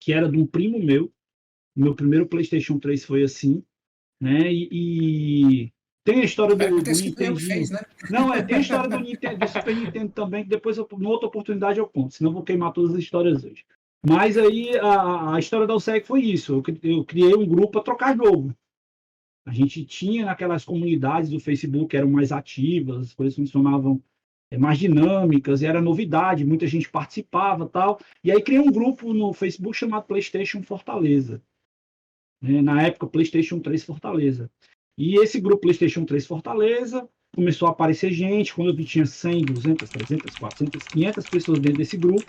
que era de um primo meu. Meu primeiro PlayStation 3 foi assim, né? E tem a história Deve do ter sido eu que Nintendinho. fez, né? Não, tem a história do Super Nintendo também, que depois, numa outra oportunidade, eu conto, senão eu vou queimar todas as histórias hoje. Mas aí a história da USEG foi isso. Eu criei um grupo para trocar jogo. A gente tinha naquelas comunidades do Facebook que eram mais ativas, as coisas funcionavam mais dinâmicas, e era novidade, muita gente participava tal. E aí criei um grupo no Facebook chamado PlayStation Fortaleza. Né? Na época, PlayStation 3 Fortaleza. E esse grupo PlayStation 3 Fortaleza começou a aparecer gente, quando eu vi tinha 100, 200, 300, 400, 500 pessoas dentro desse grupo.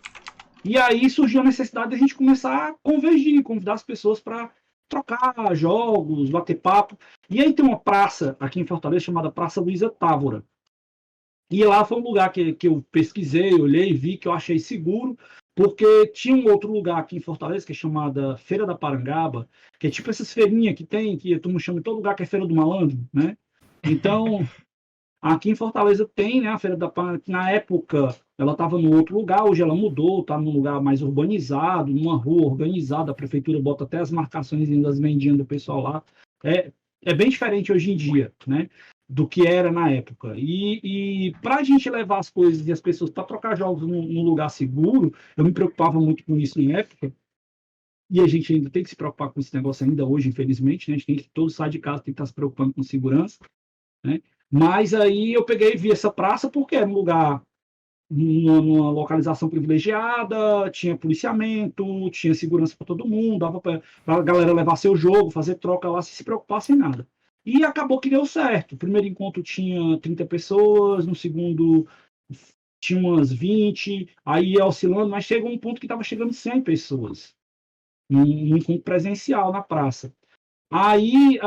E aí surgiu a necessidade de a gente começar a convergir, convidar as pessoas para trocar jogos, bater papo. E aí tem uma praça aqui em Fortaleza chamada Praça Luiza Távora. E lá foi um lugar que eu pesquisei, olhei, vi que eu achei seguro, porque tinha um outro lugar aqui em Fortaleza que é chamada Feira da Parangaba, que é tipo essas feirinhas que tem, que todo mundo chama em todo lugar, que é Feira do Malandro, né? Então, aqui em Fortaleza tem, né, a Feira da Parangaba, que na época ela estava no outro lugar, hoje ela mudou, está num lugar mais urbanizado, numa rua organizada, a prefeitura bota até as marcações das vendinhas do pessoal lá. É bem diferente hoje em dia, né, do que era na época. E para a gente levar as coisas e as pessoas para trocar jogos num lugar seguro, eu me preocupava muito com isso na época, e a gente ainda tem que se preocupar com esse negócio ainda hoje, infelizmente, né? A gente tem que, todo sai de casa tem que estar se preocupando com segurança, né? Mas aí eu peguei e vi essa praça porque era um lugar, numa localização privilegiada, tinha policiamento, tinha segurança para todo mundo, dava para a galera levar seu jogo, fazer troca lá, sem se preocupar sem nada. E acabou que deu certo. O primeiro encontro tinha 30 pessoas, no segundo tinha umas 20, aí ia oscilando, mas chegou um ponto que estava chegando 100 pessoas. Um encontro presencial na praça. Aí,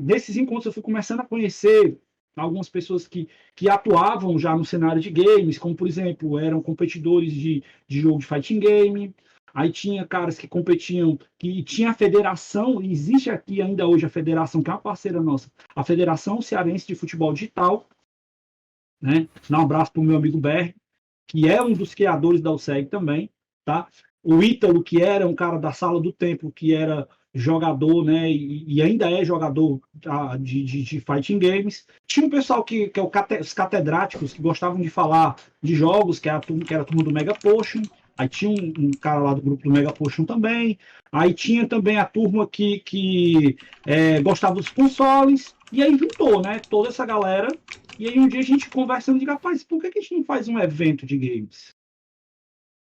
desses encontros, eu fui começando a conhecer algumas pessoas que atuavam já no cenário de games, como, por exemplo, eram competidores de jogo de fighting game. Aí tinha caras que competiam, que tinha a federação, e existe aqui ainda hoje a federação, que é uma parceira nossa, a Federação Cearense de Futebol Digital, né? Dá um abraço para o meu amigo Berg, que é um dos criadores da UCEG também, tá? O Ítalo, que era um cara da Sala do Tempo, que era jogador, né, e ainda é jogador de fighting games. Tinha um pessoal que é os catedráticos, que gostavam de falar de jogos, que era a turma do Mega Potion. Aí tinha um cara lá do grupo do Mega Potion também. Aí tinha também a turma que gostava dos consoles. E aí juntou, né, toda essa galera. E aí um dia a gente conversando, diga, rapaz, por que a gente não faz um evento de games?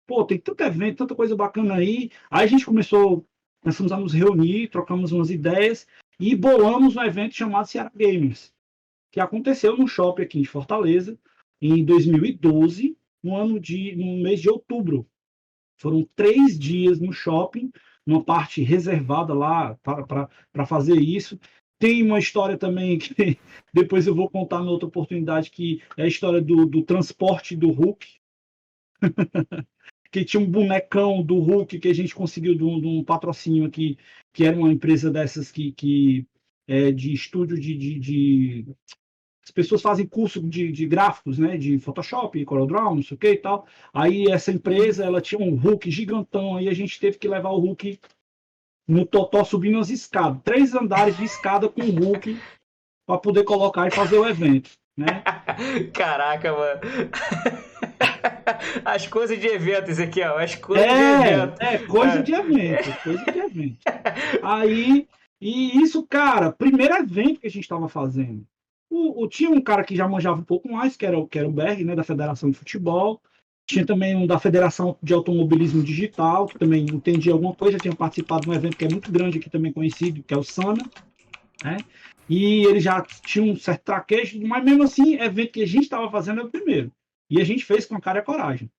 Pô, tem tanto evento, tanta coisa bacana aí. Aí a gente começamos a nos reunir, trocamos umas ideias e bolamos um evento chamado Ceará Gamers, que aconteceu num shopping aqui em Fortaleza, em 2012, no mês de outubro. Foram 3 dias no shopping, numa parte reservada lá para fazer isso. Tem uma história também que depois eu vou contar em outra oportunidade, que é a história do transporte do Hulk, que tinha um bonecão do Hulk que a gente conseguiu de um patrocínio aqui, que era uma empresa dessas que de estúdio as pessoas fazem curso de gráficos, né, de Photoshop, CorelDRAW, não sei o que e tal. Aí essa empresa, ela tinha um Hulk gigantão, aí a gente teve que levar o Hulk no totó subindo as escadas, 3 andares de escada com o Hulk para poder colocar e fazer o evento, né? Caraca, mano. As coisas de evento, Ezequiel. As coisas de evento. Coisa de evento, coisa de evento. Aí, e isso, cara, primeiro evento que a gente estava fazendo. Tinha um cara que já manjava um pouco mais, que era o Berg, né, da Federação de Futebol. Tinha também um da Federação de Automobilismo Digital, que também entendia alguma coisa, tinha participado de um evento que é muito grande aqui também conhecido, que é o SANA, né? E ele já tinha um certo traquejo, mas mesmo assim, evento que a gente estava fazendo é o primeiro. E a gente fez com a cara e a coragem.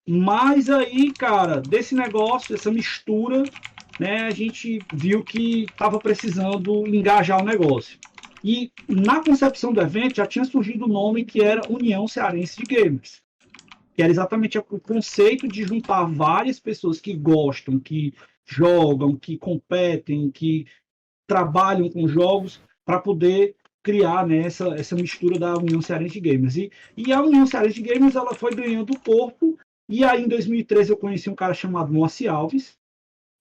Mas aí, cara, desse negócio, essa mistura, né, a gente viu que estava precisando engajar o negócio. E na concepção do evento já tinha surgido o nome que era União Cearense de Gamers, que era exatamente o conceito de juntar várias pessoas que gostam, que jogam, que competem, que trabalham com jogos, para poder criar, né, essa mistura da União Cearense de Gamers. E a União Cearense de Gamers, ela foi ganhando corpo, e aí em 2013 eu conheci um cara chamado Moacir Alves,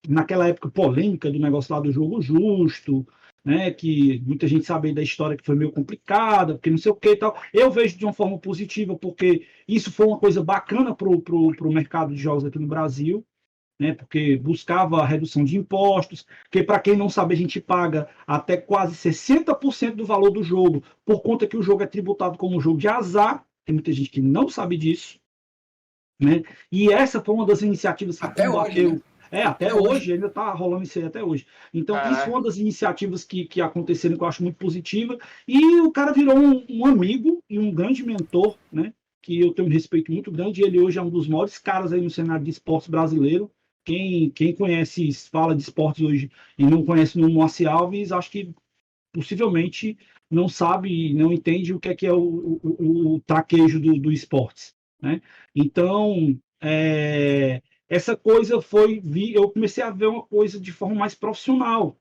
naquela época polêmica do negócio lá do Jogo Justo, né, que muita gente sabe da história que foi meio complicada, porque não sei o que e tal. Eu vejo de uma forma positiva, porque isso foi uma coisa bacana para o mercado de jogos aqui no Brasil, né, porque buscava a redução de impostos, que para quem não sabe a gente paga até quase 60% do valor do jogo, por conta que o jogo é tributado como um jogo de azar. Tem muita gente que não sabe disso, né? E essa foi uma das iniciativas que até combateu. Hoje, né? Até hoje, ainda está rolando isso aí até hoje. Então, isso foi uma das iniciativas que aconteceram, que eu acho muito positiva. E o cara virou um amigo e um grande mentor, né? Que eu tenho um respeito muito grande. E ele hoje é um dos maiores caras aí no cenário de esportes brasileiro. Quem conhece, fala de esportes hoje e não conhece o Moacir Alves, acho que possivelmente não sabe, não entende o que é o traquejo do esportes, né? Então, essa coisa eu comecei a ver uma coisa de forma mais profissional.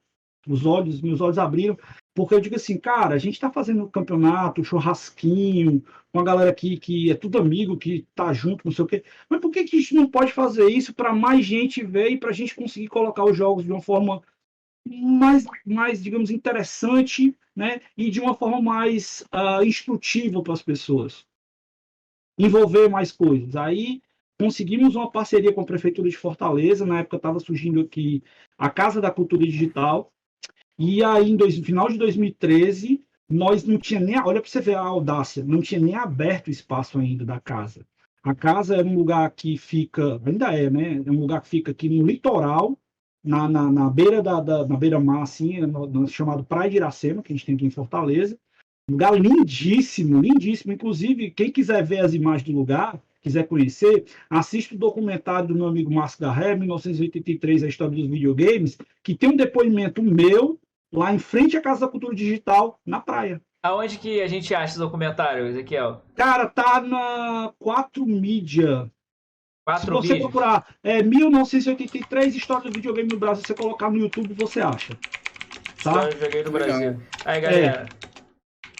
Meus olhos abriram. Porque eu digo assim, cara, a gente está fazendo campeonato, churrasquinho, com a galera aqui que é tudo amigo, que tá junto, não sei o quê. Mas por que que a gente não pode fazer isso para mais gente ver e para a gente conseguir colocar os jogos de uma forma mais, digamos, interessante, né? E de uma forma mais instrutiva para as pessoas? Envolver mais coisas. Aí conseguimos uma parceria com a Prefeitura de Fortaleza, na época estava surgindo aqui a Casa da Cultura Digital, e aí, final de 2013, nós não tinha nem, olha para você ver a audácia, não tinha nem aberto o espaço ainda da casa. A casa era um lugar que fica, ainda é, né? É um lugar que fica aqui no litoral, na beira na beira-mar, assim, chamado Praia de Iracema, que a gente tem aqui em Fortaleza. Um lugar lindíssimo, lindíssimo. Inclusive, quem quiser ver as imagens do lugar, quiser conhecer, assista o documentário do meu amigo Márcio Garré, 1983, a história dos videogames, que tem um depoimento meu lá em frente à Casa da Cultura Digital, na praia. Aonde que a gente acha esse documentário, Ezequiel? Cara, tá na 4 Mídia. Se 4 você vídeos. procurar 1983, história do videogame no Brasil, você colocar no YouTube, você acha. Tá? História do videogame no Legal. Brasil. Aí, galera.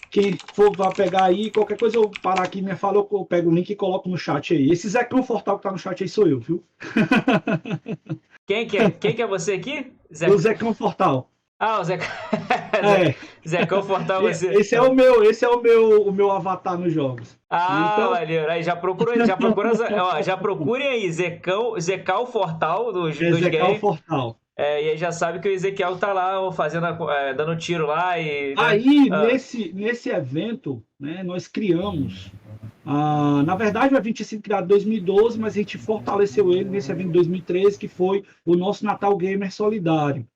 Quem for vai pegar aí, qualquer coisa eu parar aqui, minha fala, eu pego o link e coloco no chat aí. Esse Zecão Fortal que tá no chat aí sou eu, viu? Quem que é você aqui? O Zecão Fortal. Ah, o Zecão. É. Zecão Fortal, você. Esse é o meu avatar nos jogos. Ah, Então, valeu. Aí já procurem aí, Zecal Fortal dos Zecão games. Fortal. E aí já sabe que o Ezequiel tá lá fazendo, dando tiro lá e. Né? Aí, nesse evento, né, nós criamos. Na verdade, o evento tinha sido criado em 2012, mas a gente fortaleceu ele nesse evento de 2013, que foi o nosso Natal Gamer Solidário.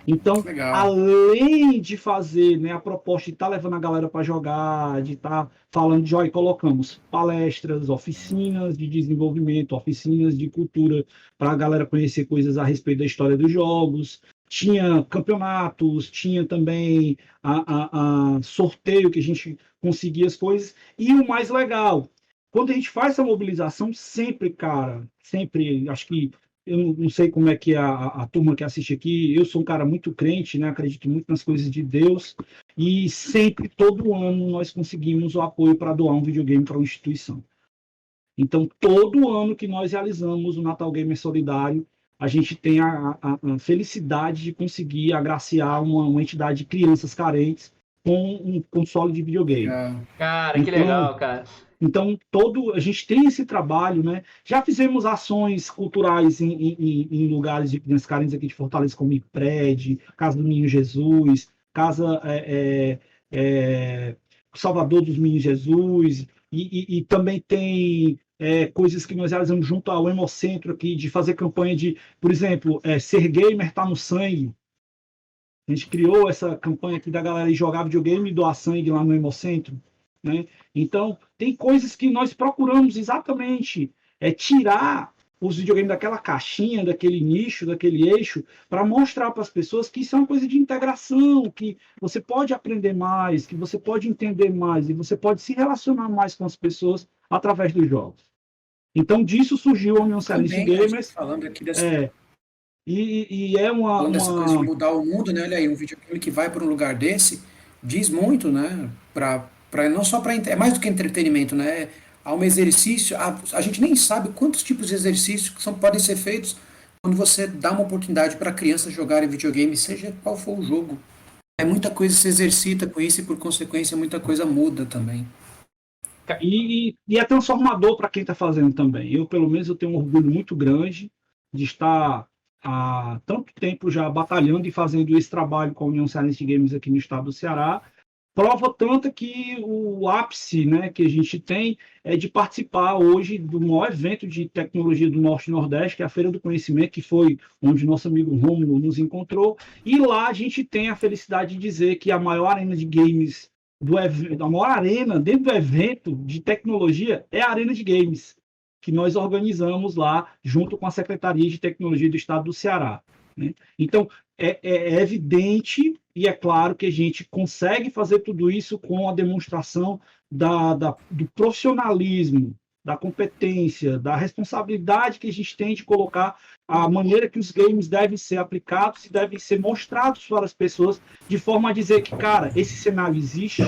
Então, Legal. além de fazer, né, a proposta de estar levando a galera para jogar, de estar falando de jogo, colocamos palestras, oficinas de desenvolvimento, oficinas de cultura, para a galera conhecer coisas a respeito da história dos jogos. Tinha campeonatos, tinha também sorteio que a gente conseguia as coisas. E o mais legal, quando a gente faz essa mobilização, sempre, cara, sempre, acho que eu não sei como é que a turma que assiste aqui, eu sou um cara muito crente, né? Acredito muito nas coisas de Deus, e sempre, todo ano, nós conseguimos o apoio para doar um videogame para uma instituição. Então, todo ano que nós realizamos o Natal Gamer Solidário, a gente tem a felicidade de conseguir agraciar uma entidade de crianças carentes com um console de videogame. Cara, que legal, cara. Então, a gente tem esse trabalho, né? Já fizemos ações culturais em lugares de crianças carentes aqui de Fortaleza, como IPRED, Casa do Menino Jesus, Casa Salvador dos Meninos Jesus, e também tem coisas que nós realizamos junto ao Hemocentro aqui, de fazer campanha de, por exemplo, ser gamer tá no sangue. A gente criou essa campanha aqui da galera ir jogar videogame e doar sangue lá no Hemocentro, né? Então, tem coisas que nós procuramos exatamente tirar os videogames daquela caixinha, daquele nicho, daquele eixo, para mostrar para as pessoas que isso é uma coisa de integração, que você pode aprender mais, que você pode entender mais, e você pode se relacionar mais com as pessoas através dos jogos. Então, disso surgiu a União Cearense Gamers. Falando aqui dessa... E é falando dessa coisa de mudar o mundo, né? Olha aí, um videogame que vai para um lugar desse diz muito, né? Não só para é mais do que entretenimento, né? Há um exercício, a gente nem sabe quantos tipos de exercícios podem ser feitos quando você dá uma oportunidade para crianças jogarem videogame, seja qual for o jogo. Muita coisa se exercita com isso e, por consequência, muita coisa muda também. E é transformador para quem está fazendo também. Eu, pelo menos, eu tenho um orgulho muito grande de estar há tanto tempo já batalhando e fazendo esse trabalho com a União Cearense Games aqui no estado do Ceará. Prova tanto que o ápice, né, que a gente tem é de participar hoje do maior evento de tecnologia do Norte e Nordeste, que é a Feira do Conhecimento, que foi onde nosso amigo Rômulo nos encontrou. E lá a gente tem a felicidade de dizer que a maior arena de games, a maior arena dentro do evento de tecnologia é a Arena de Games, que nós organizamos lá junto com a Secretaria de Tecnologia do Estado do Ceará, né? Então, é evidente e é claro que a gente consegue fazer tudo isso com a demonstração do profissionalismo da competência, da responsabilidade que a gente tem de colocar a maneira que os games devem ser aplicados e devem ser mostrados para as pessoas, de forma a dizer que, cara, esse cenário existe,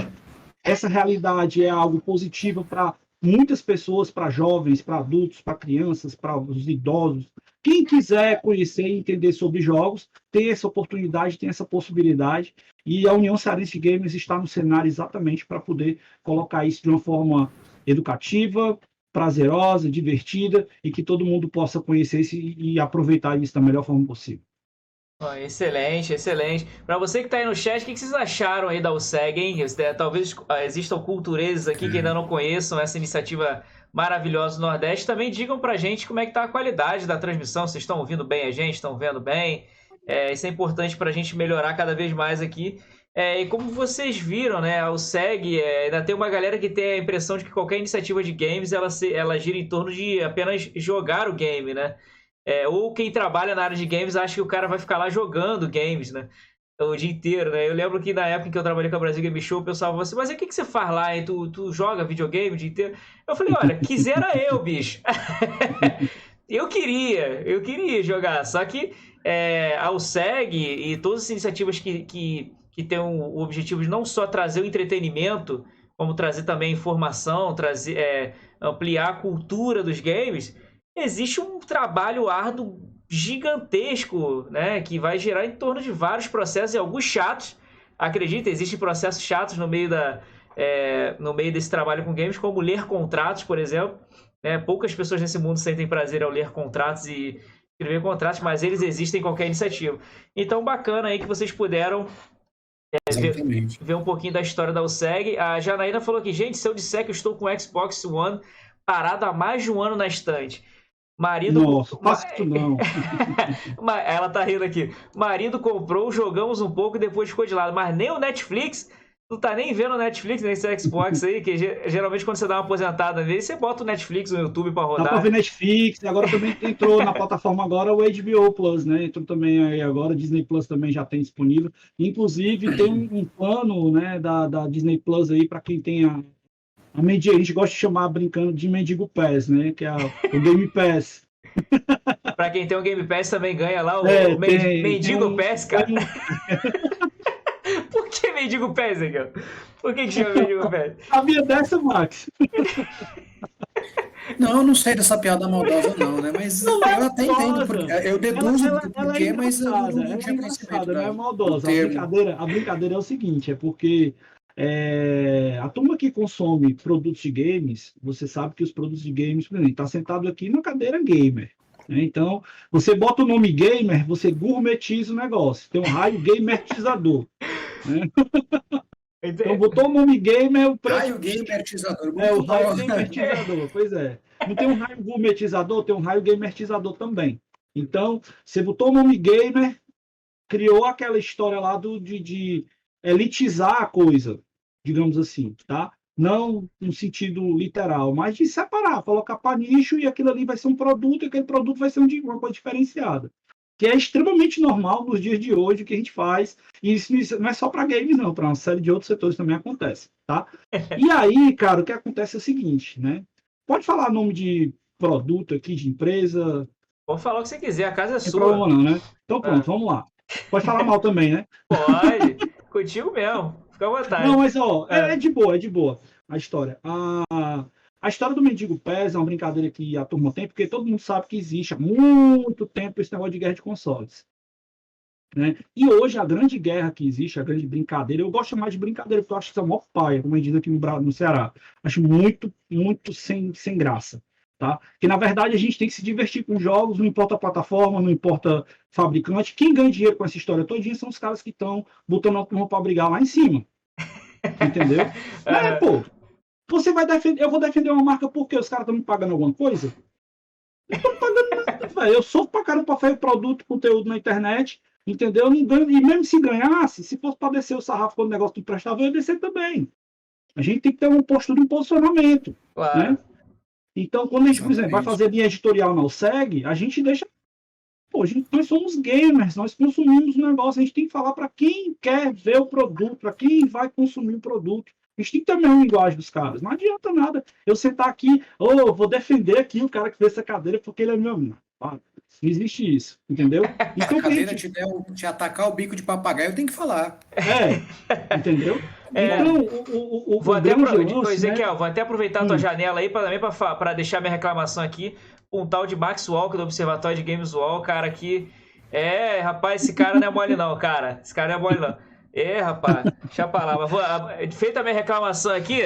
essa realidade é algo positivo para muitas pessoas, para jovens, para adultos, para crianças, para os idosos. Quem quiser conhecer e entender sobre jogos, tem essa oportunidade, tem essa possibilidade. E a União Cearense de Games está no cenário exatamente para poder colocar isso de uma forma educativa, prazerosa, divertida, e que todo mundo possa conhecer isso e aproveitar isso da melhor forma possível. Excelente, excelente. Para você que está aí no chat, o que vocês acharam aí da USEG, hein? Talvez existam cultureses aqui que ainda não conheçam essa iniciativa maravilhosa do Nordeste. Também digam pra gente como é que tá a qualidade da transmissão. Vocês estão ouvindo bem a gente? Estão vendo bem? Isso é importante para a gente melhorar cada vez mais aqui. E como vocês viram, né, a USEG ainda tem uma galera que tem a impressão de que qualquer iniciativa de games ela gira em torno de apenas jogar o game, né? Ou quem trabalha na área de games acha que o cara vai ficar lá jogando games, né? O dia inteiro, né? Eu lembro que na época em que eu trabalhei com a Brasil Game Show, o pessoal falou assim, mas o que você faz lá? E tu joga videogame o dia inteiro? Eu falei, olha, quisera eu, bicho. Eu queria jogar, só que a USEG e todas as iniciativas que têm o objetivo de não só trazer o entretenimento, como trazer também informação, ampliar a cultura dos games, existe um trabalho árduo gigantesco, né, que vai gerar em torno de vários processos e alguns chatos. Acredita, existem processos chatos no meio desse trabalho com games, como ler contratos, por exemplo. Poucas pessoas nesse mundo sentem prazer ao ler contratos e escrever contratos, mas eles existem em qualquer iniciativa. Então, bacana aí que vocês puderam ver um pouquinho da história da USEG. A Janaína falou aqui, gente, se eu disser que eu estou com o Xbox One parado há mais de um ano na estante, Nossa, faça isso não. Ela tá rindo aqui. Marido comprou, jogamos um pouco e depois ficou de lado. Mas nem o Netflix, tu tá nem vendo o Netflix nesse Xbox aí, que geralmente quando você dá uma aposentada nele, você bota o Netflix no YouTube pra rodar. Dá pra ver Netflix, agora também entrou na plataforma agora o HBO Plus, né? Entrou também aí agora, Disney Plus também já tem disponível. Inclusive tem um plano, né, da Disney Plus aí para quem tem a gente gosta de chamar, brincando, de mendigo Pass, né? Que é o Game Pass. Pra quem tem o Game Pass também ganha lá o mendigo Pass, cara. Por que mendigo Pass, cara? Por que chama mendigo Pass? Sabia dessa, Max? Não, eu não sei dessa piada maldosa não, né? Mas não, eu até entendo, porque eu deduzo por quê, mas eu não tinha conhecimento. Não é maldosa. A brincadeira é o seguinte, é porque a turma que consome produtos de games, você sabe que os produtos de games, por exemplo, está sentado aqui na cadeira gamer. Né? Então, você bota o nome gamer, você gourmetiza o negócio. Tem um raio gamertizador. Né? Então, botou o nome gamer... Raio gamertizador. O raio gamertizador, pois é. Não tem um raio gourmetizador, tem um raio gamertizador também. Então, você botou o nome gamer, criou aquela história lá de elitizar a coisa, digamos assim, tá? Não no sentido literal, mas de separar, colocar para nicho e aquilo ali vai ser um produto e aquele produto vai ser uma coisa diferenciada. Que é extremamente normal nos dias de hoje, o que a gente faz, e isso não é só para games, não, para uma série de outros setores também acontece, tá? E aí, cara, o que acontece é o seguinte, né? Pode falar nome de produto aqui, de empresa? Pode falar o que você quiser, a casa é sua. Não tem problema não, né? Então pronto, vamos lá. Pode falar mal também, né? Pode, contigo mesmo, fica à vontade. Não, mas ó, é de boa a história. A história do Mendigo Pass é uma brincadeira que a turma tem, porque todo mundo sabe que existe há muito tempo esse negócio de guerra de consoles. Né? E hoje a grande guerra que existe, a grande brincadeira, eu gosto mais de brincadeira, porque eu acho que isso é o maior paia, como a gente diz aqui no Ceará. Acho muito sem graça. Tá? Que na verdade a gente tem que se divertir com jogos, não importa a plataforma, não importa fabricante. Quem ganha dinheiro com essa história todinha são os caras que estão botando a turma para brigar lá em cima. Entendeu? Pô, você vai defender, eu vou defender uma marca porque os caras estão me pagando alguma coisa? Não estou pagando nada, velho. Eu sou pra caramba para fazer produto, conteúdo na internet, entendeu? Não ganho, e mesmo se ganhasse, se fosse para descer o sarrafo quando o negócio não prestava, eu ia descer também. A gente tem que ter uma postura de um posicionamento. Claro. Né? Então, quando a gente, por exemplo, vai fazer linha editorial na USEG, a gente deixa... Pô, nós somos gamers, nós consumimos o negócio, a gente tem que falar para quem quer ver o produto, para quem vai consumir o produto. A gente tem que ter a mesma linguagem dos caras. Não adianta nada eu sentar aqui, eu vou defender aqui o cara que fez essa cadeira porque ele é meu amigo. Não existe isso, entendeu? Se a cadeira te atacar o bico de papagaio, eu tenho que falar. Entendeu? Então, vou até lance, Ezequiel, vou até aproveitar a tua janela aí para deixar minha reclamação aqui. Um tal de Max Walker do Observatório de Games Wall, cara, que... rapaz, esse cara não é mole não, cara. Esse cara não é mole não. Rapaz, deixa pra lá. Mas feita a minha reclamação aqui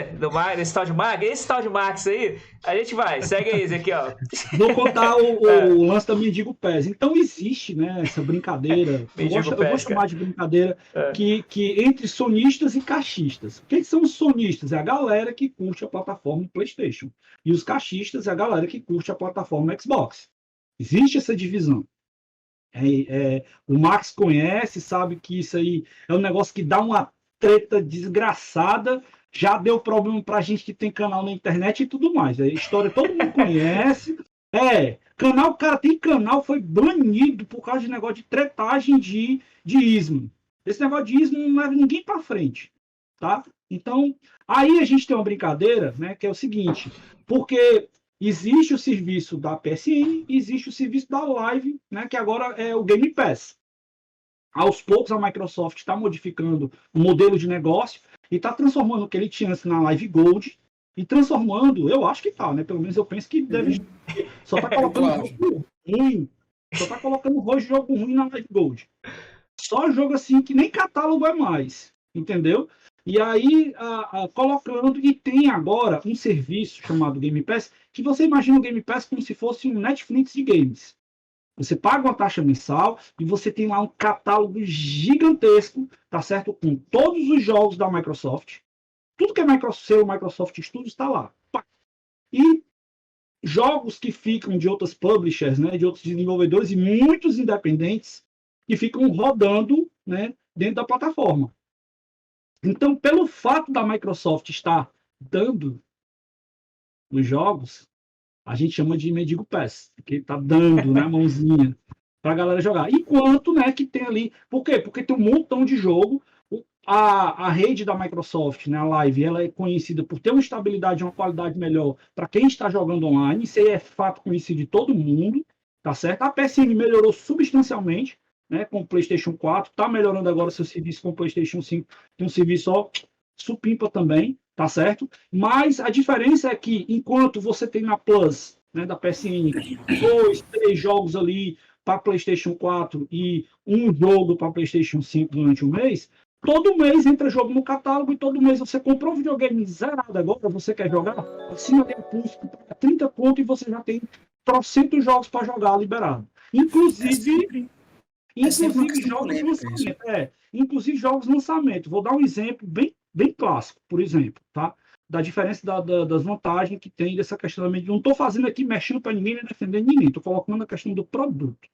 desse tal de Max, esse tal de Max aí, a gente vai. Segue aí, Ezequiel. Vou contar o lance da Mendigo Pés. Então existe, né, essa brincadeira. eu vou chamar de brincadeira que entre sonistas e caixistas. O que são os sonistas? É a galera que curte a plataforma PlayStation. E os caixistas é a galera que curte a plataforma Xbox. Existe essa divisão. O Max conhece, sabe que isso aí é um negócio que dá uma treta desgraçada, já deu problema pra gente que tem canal na internet e tudo mais. A história todo mundo conhece. Cara, tem canal, foi banido por causa de negócio de tretagem de ismo. Esse negócio de ismo não leva ninguém pra frente, tá? Então, aí a gente tem uma brincadeira, né, que é o seguinte, porque existe o serviço da PSN, existe o serviço da Live, né, que agora é o Game Pass. Aos poucos a Microsoft está modificando o modelo de negócio e está transformando o que ele tinha na Live Gold e transformando, eu acho que tá, né? Pelo menos eu penso que deve. Só está colocando jogo ruim. Só está colocando jogo ruim na Live Gold. Só jogo assim que nem catálogo é mais, entendeu? E aí, colocando, e tem agora um serviço chamado Game Pass, que você imagina o Game Pass como se fosse um Netflix de games. Você paga uma taxa mensal e você tem lá um catálogo gigantesco, tá certo? Com todos os jogos da Microsoft. Tudo que é Microsoft Studios está lá. E jogos que ficam de outras publishers, né, de outros desenvolvedores e muitos independentes que ficam rodando, né, dentro da plataforma. Então, pelo fato da Microsoft estar dando os jogos, a gente chama de Mendigo Pass, que está dando, né, a mãozinha para a galera jogar. Enquanto, né, que tem ali... Por quê? Porque tem um montão de jogo. A rede da Microsoft, né, a Live, ela é conhecida por ter uma estabilidade e uma qualidade melhor para quem está jogando online. Isso aí é fato conhecido de todo mundo, tá certo? A PSN melhorou substancialmente, né, com o PlayStation 4, está melhorando agora seu serviço com o PlayStation 5, tem um serviço supimpa também, tá certo? Mas a diferença é que, enquanto você tem na Plus, né, da PSN, 2, 3 jogos ali para PlayStation 4 e um jogo para PlayStation 5 durante um mês, todo mês entra jogo no catálogo e todo mês você comprou um videogame zerado agora, você quer jogar, acima do impulso, 30 pontos e você já tem 300 jogos para jogar liberado. Inclusive jogos de lançamento. Inclusive jogos de lançamento. Vou dar um exemplo bem clássico, por exemplo, tá? Da diferença das vantagens que tem dessa questão da medida. Não estou fazendo aqui mexendo para ninguém, nem defendendo ninguém. Estou colocando a questão do produto.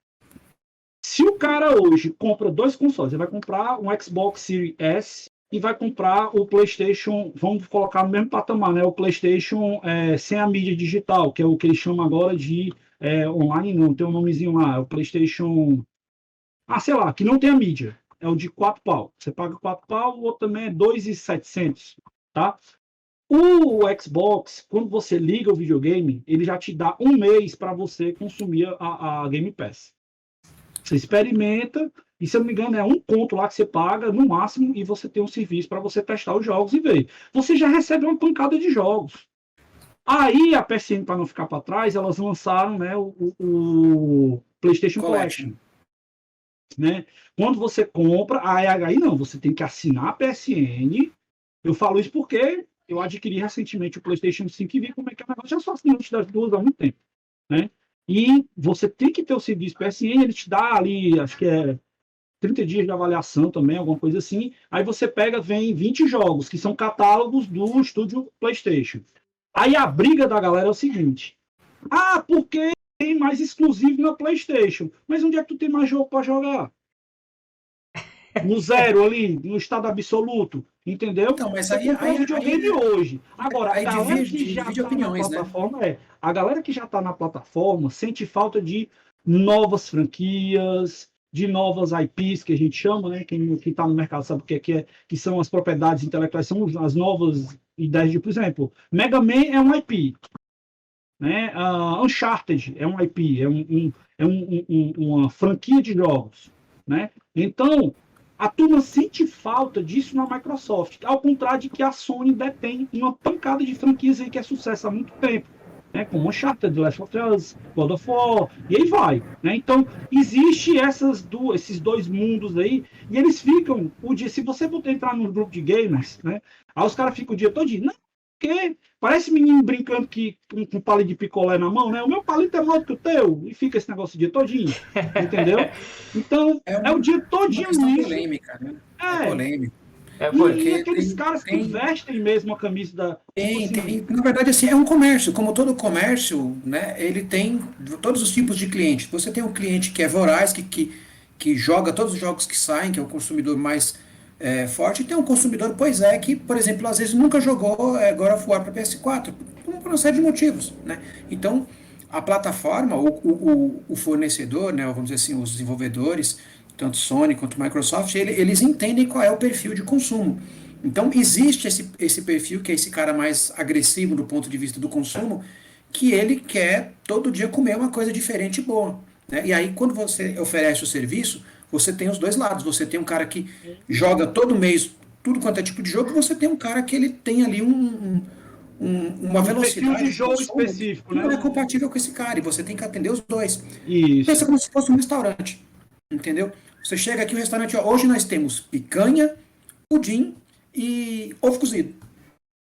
Se o cara hoje compra 2 consoles, ele vai comprar um Xbox Series S e vai comprar o PlayStation, vamos colocar no mesmo patamar, né? O PlayStation sem a mídia digital, que é o que eles chamam agora de online, não, tem um nomezinho lá, é o PlayStation... sei lá, que não tem a mídia. É o de 4 pau. Você paga 4 pau, o outro também é 2.700, tá? O Xbox, quando você liga o videogame, ele já te dá um mês para você consumir a Game Pass. Você experimenta, e se eu não me engano é um conto lá que você paga, no máximo, e você tem um serviço para você testar os jogos e ver. Você já recebe uma pancada de jogos. Aí a PSN, para não ficar para trás, elas lançaram, né, o PlayStation Collection. Né? Quando você compra, aí não, você tem que assinar a PSN. Eu falo isso porque eu adquiri recentemente o PlayStation 5 e vi como é que é o negócio. Já sou assinante das duas há muito tempo, né? E você tem que ter o serviço PSN, ele te dá ali, acho que é 30 dias de avaliação também, alguma coisa assim. Aí você pega, vem 20 jogos, que são catálogos do estúdio PlayStation. Aí a briga da galera é o seguinte: porque tem mais exclusivo na PlayStation. Mas onde é que tu tem mais jogo para jogar? No zero ali, no estado absoluto, entendeu? Então, mas aí videogame hoje. Agora, a galera que já está na plataforma, a galera que já está na plataforma sente falta de novas franquias, de novas IPs, que a gente chama, né? Quem está no mercado sabe o que são as propriedades intelectuais, são as novas ideias de, por exemplo, Mega Man é um IP, né? Uncharted é um IP, uma franquia de jogos, né? Então, a turma sente falta disso na Microsoft, ao contrário de que a Sony detém uma pancada de franquias aí que é sucesso há muito tempo, né? Como Uncharted, The Last of Us, God of War, e aí vai, né? Então, existe esses dois mundos aí, e eles ficam o dia, se você for entrar num grupo de gamers, né? Aí os caras ficam o dia todo dia, não, porque parece menino brincando com palito de picolé na mão, né? O meu palito é maior que o teu, e fica esse negócio o dia todinho, entendeu? Então, é o dia todinho nisso. Polêmica, né? É polêmico. E aqueles caras que vestem mesmo a camisa da... Tem. Na verdade, assim, é um comércio. Como todo comércio, né? Ele tem todos os tipos de clientes. Você tem um cliente que é voraz, que joga todos os jogos que saem, que é o consumidor mais forte, e tem um consumidor, que, por exemplo, às vezes nunca jogou God of War para PS4, por uma série de motivos, né? Então, a plataforma, o fornecedor, né? Vamos dizer assim, os desenvolvedores, tanto Sony quanto Microsoft, eles entendem qual é o perfil de consumo. Então, existe esse perfil, que é esse cara mais agressivo do ponto de vista do consumo, que ele quer todo dia comer uma coisa diferente e boa, né? E aí, quando você oferece o serviço, você tem os dois lados. Você tem um cara que joga todo mês tudo quanto é tipo de jogo, e você tem um cara que ele tem ali uma velocidade de jogo específico, né? Não é compatível com esse cara, e você tem que atender os dois. Isso. Pensa como se fosse um restaurante, entendeu? Você chega aqui no restaurante, hoje nós temos picanha, pudim e ovo cozido.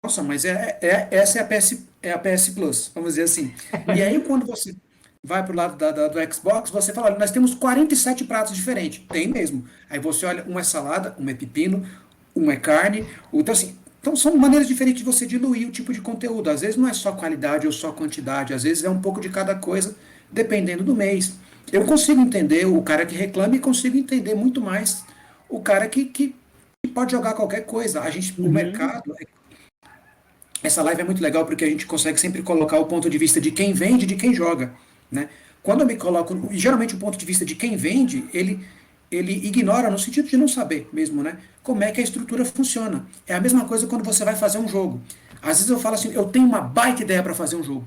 Nossa, mas essa é a PS Plus, vamos dizer assim. E aí, quando você vai pro lado do Xbox, você fala, olha, nós temos 47 pratos diferentes. Tem mesmo. Aí você olha, um é salada, um é pepino, um é carne, outro assim. Então são maneiras diferentes de você diluir o tipo de conteúdo. Às vezes não é só qualidade ou só quantidade, às vezes é um pouco de cada coisa, dependendo do mês. Eu consigo entender o cara que reclama e consigo entender muito mais o cara que pode jogar qualquer coisa. O mercado... Essa live é muito legal porque a gente consegue sempre colocar o ponto de vista de quem vende e de quem joga, né? Quando eu me coloco... Geralmente o ponto de vista de quem vende, ele ignora no sentido de não saber mesmo, né? Como é que a estrutura funciona. É a mesma coisa quando você vai fazer um jogo. Às vezes eu falo assim, eu tenho uma baita ideia para fazer um jogo.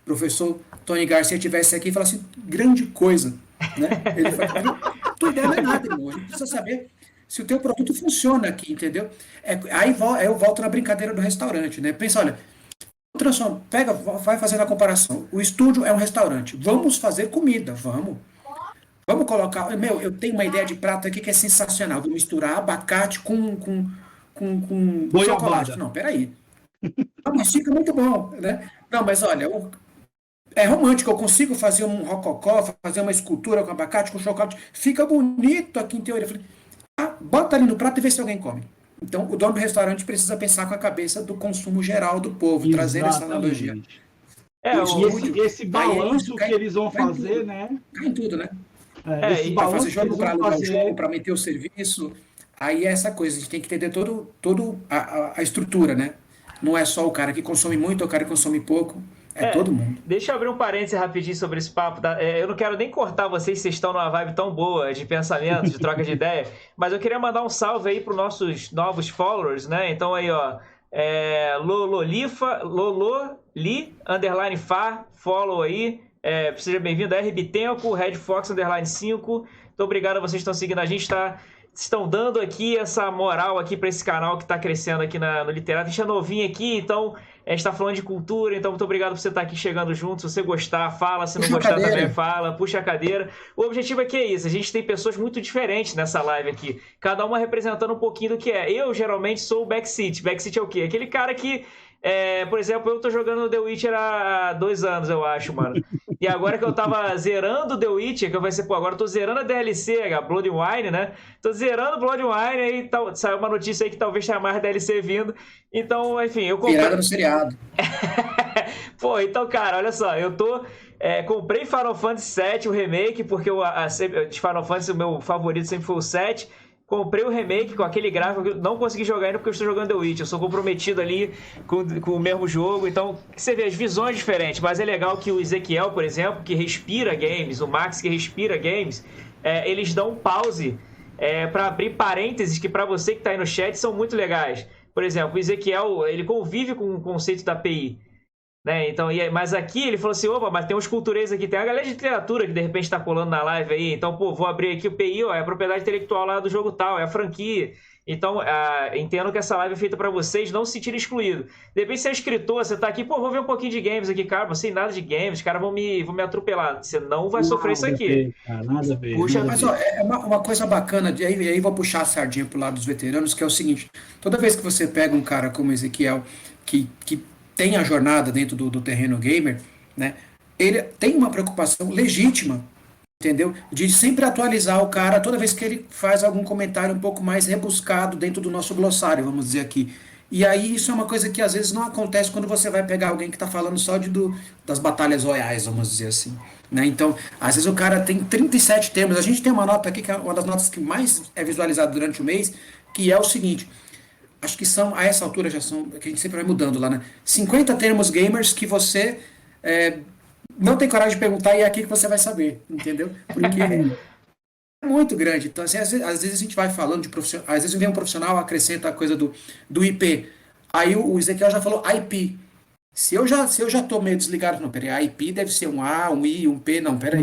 O professor Tony Garcia estivesse aqui e falasse assim, grande coisa, né? Ele fala, tua ideia não é nada, irmão. A gente precisa saber se o teu produto funciona aqui, entendeu? Aí eu volto na brincadeira do restaurante, né? Pensa, olha, vai fazendo a comparação. O estúdio é um restaurante. Vamos fazer comida, vamos. Vamos colocar... eu tenho uma ideia de prato aqui que é sensacional. Vou misturar abacate com chocolate. Não, peraí. Não, mas fica muito bom, né? Não, mas olha, é romântico. Eu consigo fazer um rococó, fazer uma escultura com abacate, com chocolate. Fica bonito aqui em teoria. Eu falei, bota ali no prato e vê se alguém come. Então, o dono do restaurante precisa pensar com a cabeça do consumo geral do povo, trazendo essa analogia. Esse balanço que eles vão fazer, né? Cai em tudo, né? Para fazer jogo, para alugar o jogo, para meter o serviço. Aí é essa coisa, a gente tem que entender toda a estrutura, né? Não é só o cara que consome muito ou o cara que consome pouco. Todo mundo. Deixa eu abrir um parênteses rapidinho sobre esse papo. Eu não quero nem cortar vocês estão numa vibe tão boa de pensamento, de troca de ideia, mas eu queria mandar um salve aí para os nossos novos followers, né? Então aí, ó, Loli, _Fá, follow aí. Seja bem-vindo a RBTempo, Red Fox _5. Muito obrigado a vocês que estão seguindo a gente, estão dando aqui essa moral aqui para esse canal que está crescendo aqui no Literato. A gente é novinho aqui, então a gente está falando de cultura, então muito obrigado por você estar aqui chegando junto. Se você gostar, fala. Se não gostar também, fala. Puxa a cadeira. O objetivo aqui é isso. A gente tem pessoas muito diferentes nessa live aqui. Cada uma representando um pouquinho do que é. Eu, geralmente, sou o backseat. Backseat é o quê? Aquele cara que... por exemplo, eu tô jogando The Witcher há 2 anos, eu acho, mano. E agora que eu tava zerando The Witcher, que eu vai ser, agora eu tô zerando a DLC, a Blood and Wine, né? Tô zerando Blood and Wine, aí saiu uma notícia aí que talvez tenha mais DLC vindo. Então, enfim, eu comprei... Virada no seriado. Pô, então, cara, olha só, eu tô... comprei Final Fantasy VII, o remake, porque de Final Fantasy o meu favorito sempre foi o 7. Comprei o remake com aquele gráfico, não consegui jogar ainda porque eu estou jogando The Witch. Eu sou comprometido ali com o mesmo jogo. Então, você vê as visões diferentes. Mas é legal que o Ezequiel, por exemplo, que respira games, o Max, que respira games, eles dão um pause para abrir parênteses que para você que está aí no chat são muito legais. Por exemplo, o Ezequiel, ele convive com o conceito da API. Né? Então, mas aqui ele falou assim, opa, mas tem uns cultureiros aqui, tem uma galera de literatura que de repente está colando na live aí, então, pô, vou abrir aqui o PI, ó, é a propriedade intelectual lá do jogo tal, é a franquia. Então, entendo que essa live é feita para vocês não se sentirem excluídos. De repente você é escritor, você tá aqui, pô, vou ver um pouquinho de games aqui, cara, não sei nada de games, os caras vão me atropelar. Você não vai sofrer isso aqui. Nada a ver. Puxa, Mas ó, é uma coisa bacana, e aí vou puxar a sardinha pro lado dos veteranos, que é o seguinte, toda vez que você pega um cara como Ezequiel, que tem a jornada dentro do terreno gamer, né, ele tem uma preocupação legítima, entendeu? De sempre atualizar o cara toda vez que ele faz algum comentário um pouco mais rebuscado dentro do nosso glossário, vamos dizer aqui. E aí isso é uma coisa que às vezes não acontece quando você vai pegar alguém que está falando só das batalhas royais, vamos dizer assim. Né? Então, às vezes o cara tem 37 termos. A gente tem uma nota aqui, que é uma das notas que mais é visualizada durante o mês, que é o seguinte, acho que são, a essa altura já são, que a gente sempre vai mudando lá, né? 50 termos gamers que você não tem coragem de perguntar e é aqui que você vai saber, entendeu? Porque é muito grande. Então, assim, às vezes a gente vai falando de profissional, às vezes vem um profissional, acrescenta a coisa do IP. Aí o Ezequiel já falou IP. Se eu já tô meio desligado, não, peraí, a IP deve ser um A, um I, um P, não, peraí.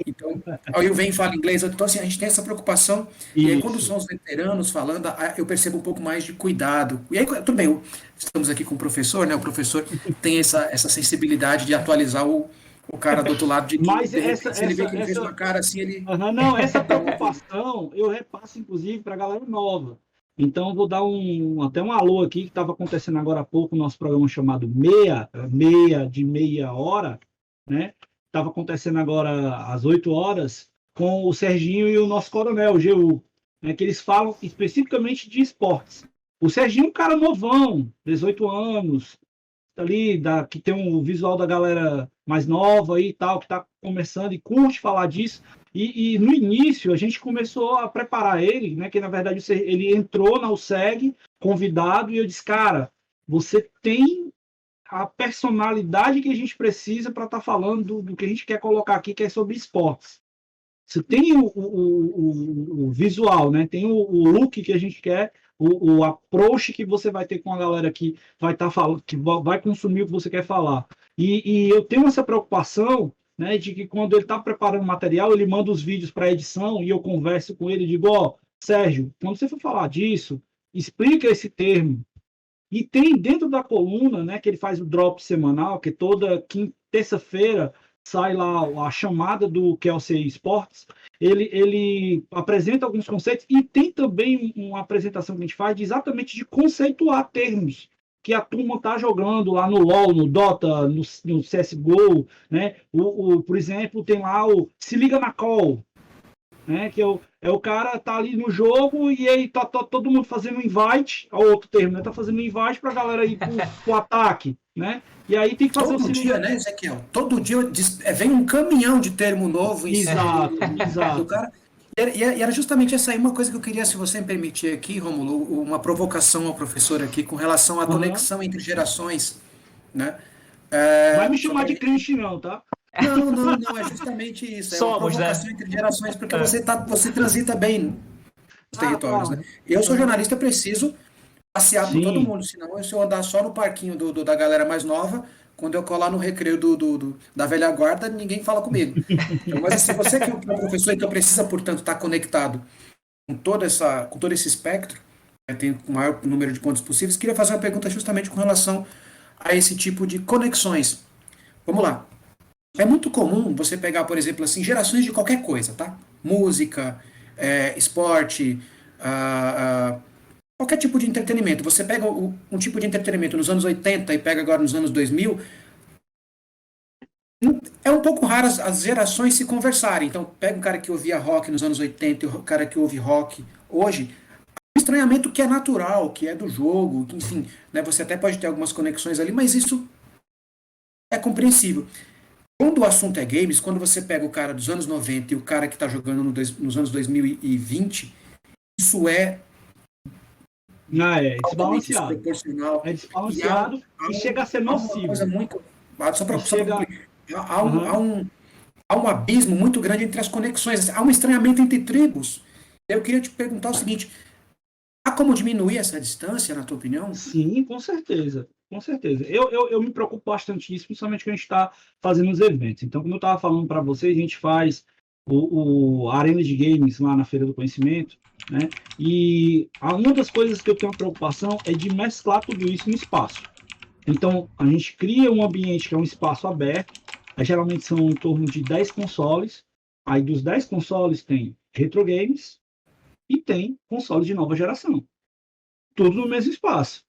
Então, aí eu venho e falo inglês, então assim, a gente tem essa preocupação, e aí quando são os veteranos falando, eu percebo um pouco mais de cuidado. E aí, tudo bem, estamos aqui com o professor, né, o professor tem essa sensibilidade de atualizar o cara do outro lado, de que, mas de repente, se ele vê que ele fez uma cara assim, ele... Não, essa preocupação eu repasso, inclusive, para a galera nova. Então, vou dar até um alô aqui, que estava acontecendo agora há pouco, o nosso programa chamado meia hora, né? Estava acontecendo agora às 8 horas, com o Serginho e o nosso coronel, o GU, né? Que eles falam especificamente de esportes. O Serginho é um cara novão, 18 anos, ali, que tem um visual da galera mais nova e tal, que está começando e curte falar disso. E no início a gente começou a preparar ele, né? Que na verdade ele entrou na USEG convidado e eu disse, cara, você tem a personalidade que a gente precisa para estar falando do que a gente quer colocar aqui, que é sobre esportes. Você tem o visual, né? Tem o look que a gente quer, o approach que você vai ter com a galera que vai estar falando, que vai consumir o que você quer falar. E eu tenho essa preocupação, né, de que quando ele está preparando material, ele manda os vídeos para edição e eu converso com ele e digo, ó, Sérgio, quando você for falar disso, explica esse termo. E tem dentro da coluna, né, que ele faz o drop semanal, que toda terça-feira sai lá a chamada do Kelsey Sports, ele apresenta alguns conceitos e tem também uma apresentação que a gente faz exatamente de conceituar termos que a turma está jogando lá no LoL, no Dota, no CSGO, né? Por exemplo, tem lá o Se Liga na Call, né? Que o cara tá ali no jogo e aí tá todo mundo fazendo um invite, ao outro termo, né? Tá fazendo um invite pra galera ir pro ataque, né? E aí tem que fazer todo dia, né, Ezequiel? Todo dia vem um caminhão de termo novo. Exato. Do cara. E era justamente essa aí uma coisa que eu queria, se você me permitir aqui, Rômulo, uma provocação ao professor aqui com relação à conexão entre gerações, né? Vai me chamar de crente não, tá? Não, é justamente isso. É uma provocação entre gerações, porque você transita bem nos territórios, né? Eu sou jornalista, eu preciso passear por todo mundo, senão se eu andar só no parquinho da galera mais nova, quando eu colar no recreio da velha guarda, ninguém fala comigo. Então, mas se você que é um professor, então precisa, portanto, estar conectado com todo esse espectro, né, tem o maior número de pontos possíveis, queria fazer uma pergunta justamente com relação a esse tipo de conexões. Vamos lá. É muito comum você pegar, por exemplo, assim, gerações de qualquer coisa, tá? Música, esporte, qualquer tipo de entretenimento. Você pega um tipo de entretenimento nos anos 80 e pega agora nos anos 2000, é um pouco raro as gerações se conversarem. Então, pega um cara que ouvia rock nos anos 80 e o cara que ouve rock hoje, um estranhamento que é natural, que é do jogo, que, enfim, né, você até pode ter algumas conexões ali, mas isso é compreensível. Quando o assunto é games, quando você pega o cara dos anos 90 e o cara que está jogando nos anos 2020, isso é desbalanceado. Desproporcional. É desbalanceado e chega a ser nocivo. Coisa muito... Só para concluir, há há um abismo muito grande entre as conexões, há um estranhamento entre tribos. Eu queria te perguntar o seguinte: há como diminuir essa distância, na tua opinião? Sim, com certeza. Com certeza. Eu me preocupo bastante disso, principalmente quando a gente está fazendo os eventos. Então, como eu estava falando para vocês, a gente faz a Arena de Games lá na Feira do Conhecimento, né? E uma das coisas que eu tenho preocupação é de mesclar tudo isso no espaço. Então, a gente cria um ambiente que é um espaço aberto, aí, geralmente são em torno de 10 consoles, aí dos 10 consoles tem retro games e tem consoles de nova geração. Tudo no mesmo espaço.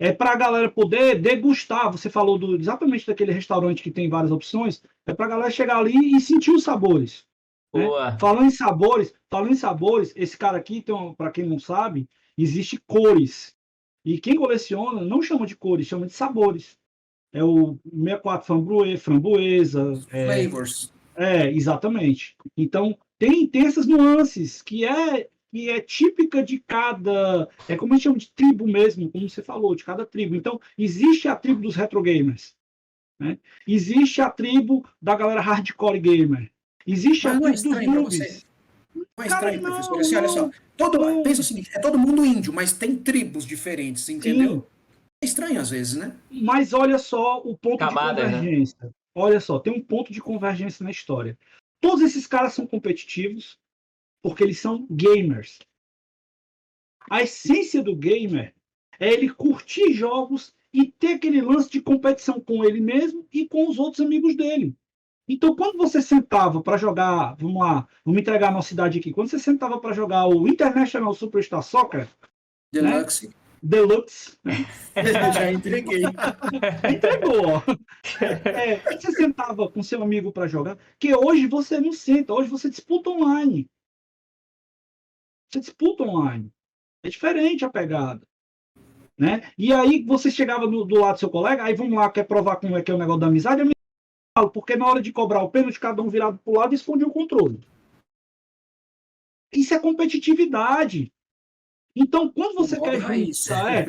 É para a galera poder degustar. Você falou exatamente daquele restaurante que tem várias opções. É para a galera chegar ali e sentir os sabores. Né? Boa. Falando em sabores, esse cara aqui, para quem não sabe, existe cores. E quem coleciona não chama de cores, chama de sabores. É o 64 framboesa. Flavors. Exatamente. Então, tem essas nuances que é típica de cada. É como a gente chama de tribo mesmo, como você falou, de cada tribo. Então, existe a tribo dos retro gamers. Né? Existe a tribo da galera hardcore gamer. Existe a Mas não é tribo dos estranho para você? noobs. Não é Cara, estranho, professor? não, Assim, olha só, não. pensa o seguinte: é todo mundo índio, mas tem tribos diferentes, Sim, entendeu? É estranho às vezes, né? mas olha só o ponto de Camadas, né? convergência. Olha só, tem um ponto de convergência na história. Todos esses caras são competitivos porque eles são gamers. A essência do gamer é ele curtir jogos e ter aquele lance de competição com ele mesmo e com os outros amigos dele. Então, quando você sentava para jogar, vamos lá, vamos entregar a nossa idade aqui, quando você sentava para jogar o International Superstar Soccer, né, Deluxe. Deluxe, né, Eu já entreguei. entregou. Quando você sentava com seu amigo para jogar, que hoje você não senta, hoje você disputa online. Você disputa online. É diferente a pegada. Né? E aí você chegava do lado do seu colega, aí vamos lá, quer provar como é que é o negócio da amizade? Eu me falo, porque na hora de cobrar o pênalti, cada um virado para o lado e escondia o controle. Isso é competitividade. Então, quando O você modo quer raiz. juntar,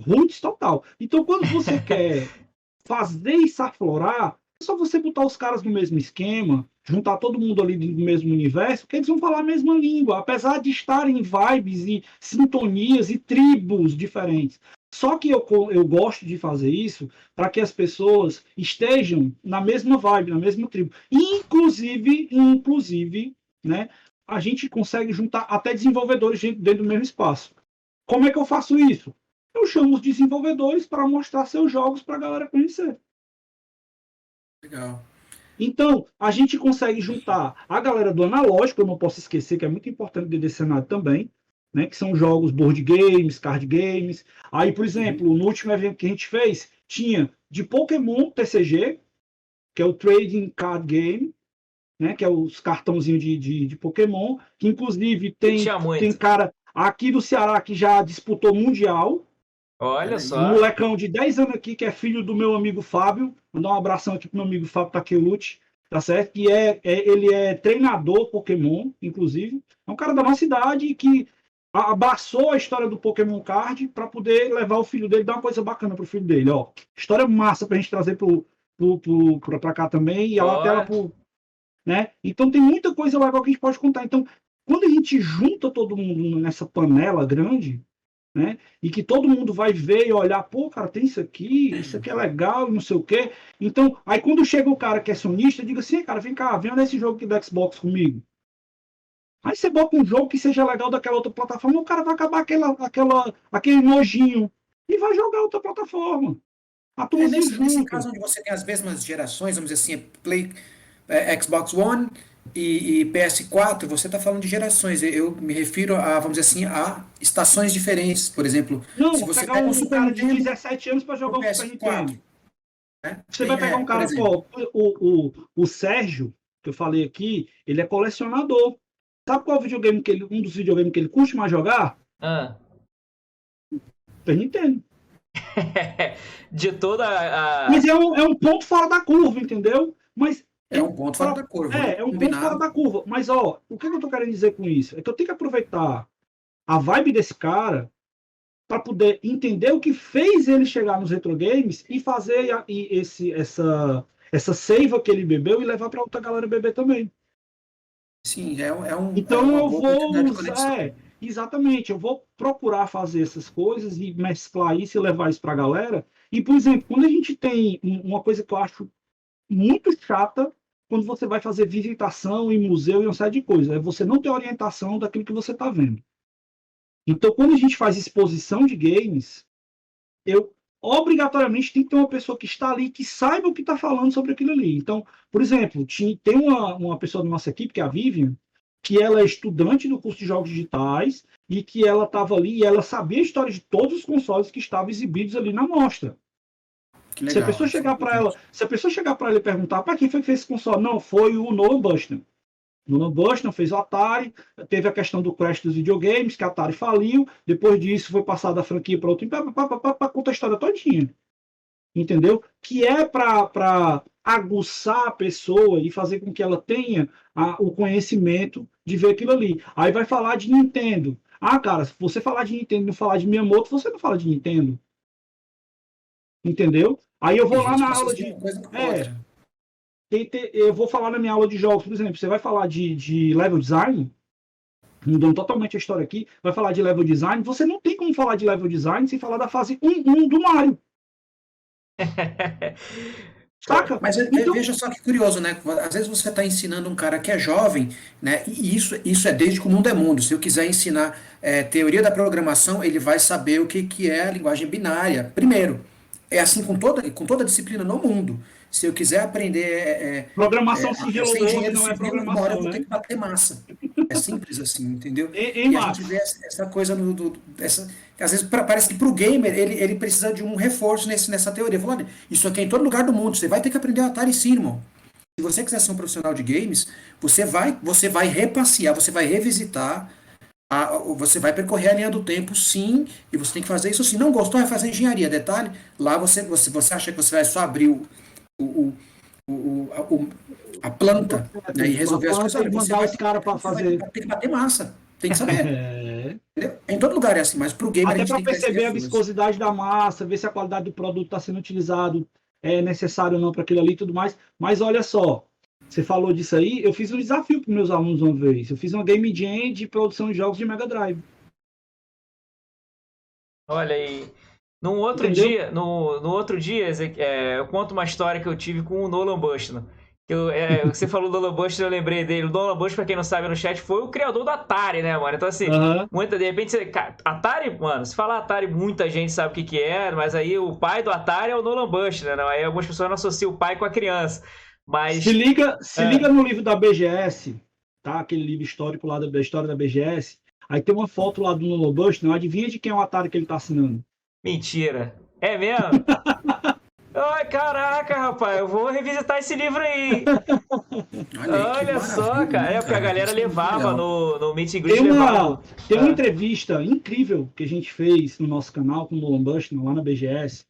roots total. Então, quando você quer fazer isso aflorar, é só você botar os caras no mesmo esquema, juntar todo mundo ali no mesmo universo, que eles vão falar a mesma língua, apesar de estarem em vibes e sintonias e tribos diferentes. Só que eu gosto de fazer isso para que as pessoas estejam na mesma vibe, na mesma tribo. Inclusive, né, a gente consegue juntar até desenvolvedores dentro do mesmo espaço. Como é que eu faço isso? Eu chamo os desenvolvedores para mostrar seus jogos para a galera conhecer. Legal. Então, a gente consegue juntar a galera do analógico, eu não posso esquecer que é muito importante desse cenário também, né, que são jogos board games, card games. Aí, por exemplo, no último evento que a gente fez, tinha de Pokémon TCG, que é o Trading Card Game, né, que é os cartãozinhos de Pokémon, que inclusive tem cara aqui do Ceará que já disputou Mundial. Olha Um só. molecão de 10 anos aqui, que é filho do meu amigo Fábio. Mandar um abração aqui pro meu amigo Fábio Takeuchi, tá certo? Que ele é treinador Pokémon, inclusive. É um cara da nossa idade que abraçou a história do Pokémon Card para poder levar o filho dele, dar uma coisa bacana pro filho dele, ó. História massa pra gente trazer pra cá também e até lá pro, né? Então tem muita coisa legal que a gente pode contar. Então, quando a gente junta todo mundo nessa panela grande, né? E que todo mundo vai ver e olhar, pô, cara, tem isso aqui é legal, não sei o quê. Então, aí quando chega o cara que é sonista, diga assim, cara, vem cá, vem olhar esse jogo aqui do Xbox comigo. Aí você bota um jogo que seja legal daquela outra plataforma, o cara vai acabar aquele nojinho e vai jogar outra plataforma. A turma se Nesse junta. caso onde você tem as mesmas gerações, vamos dizer assim, Xbox One e PS4, você está falando de gerações. Eu me refiro a, vamos dizer assim, a estações diferentes. Por exemplo, Não, se vou você pegar pega um um Super cara de Nintendo 17 anos para no jogar um Super PS4, Nintendo. né? Você vai pegar um Por cara, exemplo, pô, o Sérgio, que eu falei aqui, ele é colecionador. Sabe qual videogame um dos videogames que ele curte mais jogar? Ah. Super Nintendo. De toda a. Mas é um ponto fora da curva, entendeu? Mas é um ponto fora da curva, né? é um ponto fora Combinado. da curva. Mas, ó, o que eu tô querendo dizer com isso? É que eu tenho que aproveitar a vibe desse cara para poder entender o que fez ele chegar nos retro games e fazer essa seiva que ele bebeu e levar para outra galera beber também. Sim, Então uma eu boa vou oportunidade de conexão. usar, exatamente, eu vou procurar fazer essas coisas e mesclar isso e levar isso para a galera. E, por exemplo, quando a gente tem uma coisa que eu acho muito chata, quando você vai fazer visitação em museu e uma série de coisas, é você não ter orientação daquilo que você está vendo. Então, quando a gente faz exposição de games, eu obrigatoriamente tem que ter uma pessoa que está ali que saiba o que está falando sobre aquilo ali. Então, por exemplo, tem uma pessoa da nossa equipe, que é a Vivian, que ela é estudante do curso de jogos digitais e que ela estava ali e ela sabia a história de todos os consoles que estavam exibidos ali na mostra. Que Se a legal, pessoa isso é chegar para ela, importante. se a pessoa chegar para ela e perguntar, para quem foi que fez esse console? Não, foi o Nolan Bushnell. Nolan Bushnell fez o Atari, teve a questão do crash dos videogames, que a Atari faliu, depois disso foi passada a franquia para outro, conta a história todinha, entendeu? Que é para aguçar a pessoa e fazer com que ela tenha o conhecimento de ver aquilo ali. Aí vai falar de Nintendo. Ah, cara, se você falar de Nintendo e não falar de Miyamoto, você não fala de Nintendo. Entendeu? Aí eu Tem vou lá gente na que aula associa de. uma coisa com É, outra. eu vou falar na minha aula de jogos, por exemplo, você vai falar de level design, mudando totalmente a história aqui, vai falar de level design, você não tem como falar de level design sem falar da fase 1.1 do Mario, saca? Mas Então, veja só que curioso, né? Às vezes você está ensinando um cara que é jovem, né? E isso é desde que o mundo é mundo. Se eu quiser ensinar teoria da programação, ele vai saber o que é a linguagem binária. Primeiro, é assim com toda disciplina no mundo. Se eu quiser aprender programação sem a Hello ser World engenheiro não é civil, uma hora eu programação, vou ter né? que bater massa. É simples assim, entendeu? Em E a gente vê Max. essa coisa às vezes parece que para o gamer ele precisa de um reforço nessa teoria. Falando, isso aqui é em todo lugar do mundo. Você vai ter que aprender o Atari sim, irmão. Se você quiser ser um profissional de games, você vai repassear, você vai revisitar, você vai percorrer a linha do tempo, sim, e você tem que fazer isso sim. Não gostou, vai fazer engenharia. Detalhe, lá você acha que você vai só abrir o, a planta, né, e A resolver as coisas. planta Olha, e mandar os caras para você vai fazer. ter que bater massa, tem que saber. É, Entendeu? Em todo lugar é assim, mas para o gamer a até gente para tem que dar esse perceber a reforço. viscosidade da massa, ver se a qualidade do produto está sendo utilizado, é necessário ou não para aquilo ali e tudo mais. Mas olha só, você falou disso aí, eu fiz um desafio para meus alunos uma vez. Eu fiz uma Game Jam de produção de jogos de Mega Drive. Olha aí. Num outro Entendeu? dia, no outro dia, eu conto uma história que eu tive com o Nolan Bushnell. Você falou do Nolan Bushnell, eu lembrei dele. O Nolan Bushnell, pra quem não sabe no chat, foi o criador do Atari, né, mano? Então, assim, Aham. de repente, Atari, mano, se falar Atari, muita gente sabe o que que é, mas aí o pai do Atari é o Nolan Bushnell, né? Aí algumas pessoas não associam o pai com a criança. Mas, Se liga no livro da BGS, tá? Aquele livro histórico lá da história da BGS. Aí tem uma foto lá do Nolan Bushnell, adivinha de quem é o Atari que ele tá assinando? mentira. É mesmo? Ai, caraca, rapaz, eu vou revisitar esse livro aí. Olha aí que Olha só, maravilha, cara. né, É porque a cara? galera Isso é muito levava legal. no Meet and Tem Greet, levava uma, o. tem uma Ah, entrevista incrível que a gente fez no nosso canal com o Nolan Bushnell, lá na BGS,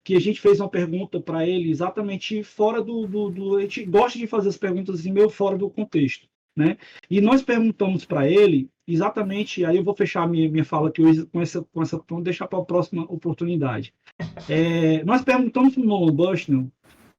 que a gente fez uma pergunta para ele exatamente fora A gente gosta de fazer as perguntas assim, meio fora do contexto, né? E nós perguntamos para ele exatamente, aí eu vou fechar minha fala aqui hoje vamos deixar para a próxima oportunidade. Nós perguntamos para o Nolan Bushnell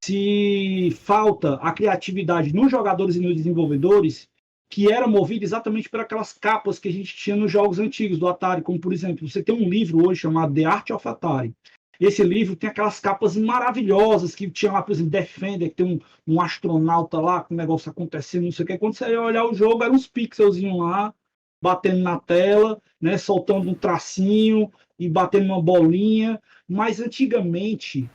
se falta a criatividade nos jogadores e nos desenvolvedores, que era movida exatamente por aquelas capas que a gente tinha nos jogos antigos do Atari, como por exemplo, você tem um livro hoje chamado The Art of Atari. Esse livro tem aquelas capas maravilhosas que tinha lá, por exemplo, Defender, que tem um astronauta lá com o negócio acontecendo, não sei o que. Quando você ia olhar o jogo, eram uns pixelzinhos lá, batendo na tela, né, soltando um tracinho e batendo uma bolinha. Mas antigamente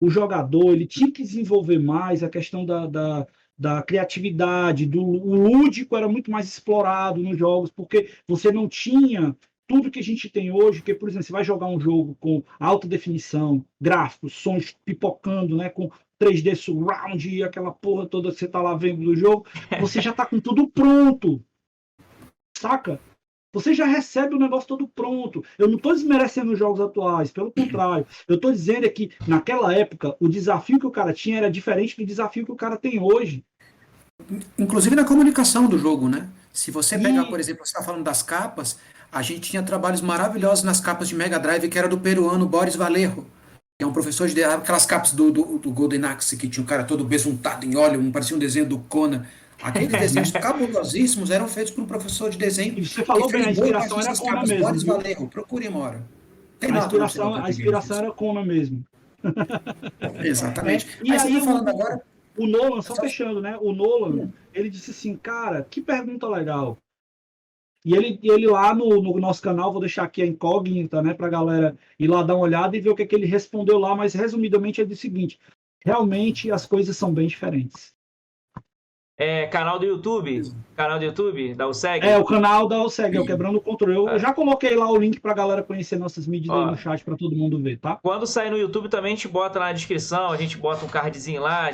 o jogador ele tinha que desenvolver mais a questão da criatividade, o lúdico era muito mais explorado nos jogos, porque você não tinha tudo que a gente tem hoje, que, por exemplo, você vai jogar um jogo com alta definição, gráficos, sons pipocando, né, com 3D surround e aquela porra toda que você tá lá vendo do jogo, você já tá com tudo pronto, saca? Você já recebe o negócio todo pronto. Eu não estou desmerecendo os jogos atuais, pelo contrário. Eu estou dizendo é que, naquela época, o desafio que o cara tinha era diferente do desafio que o cara tem hoje. Inclusive na comunicação do jogo, né? Se você pegar, por E exemplo, você está falando das capas, a gente tinha trabalhos maravilhosos nas capas de Mega Drive, que era do peruano Boris Vallejo. que é um professor de aquelas capas do Golden Axe, que tinha o cara todo besuntado em óleo, parecia um desenho do Conan. Aqueles desenhos cabulosíssimos eram feitos por um professor de desenho E você que falou bem, a fez boa inspiração parte era dessas Conan capas. mesmo, Boris viu? Vallejo, procure uma hora. Tem A nota no inspiração, a Observatório de inspiração Games. era Conan mesmo. Né? Exatamente. E Aí você aí está falando agora. o Nolan, só Só... fechando, né? O Nolan, ele disse assim, cara, que pergunta legal. E ele lá no nosso canal, vou deixar aqui a incógnita, né, pra galera ir lá dar uma olhada e ver o que ele respondeu lá, mas resumidamente ele disse o seguinte, realmente as coisas são bem diferentes. Canal do YouTube? Canal do YouTube? Da É, USEG? o canal da OSEG, é o Quebrando o Controle. Eu já coloquei lá o link pra galera conhecer nossas mídias aí no Ó, chat pra todo mundo ver, tá? quando sair no YouTube também a gente bota na descrição, a gente bota um cardzinho lá,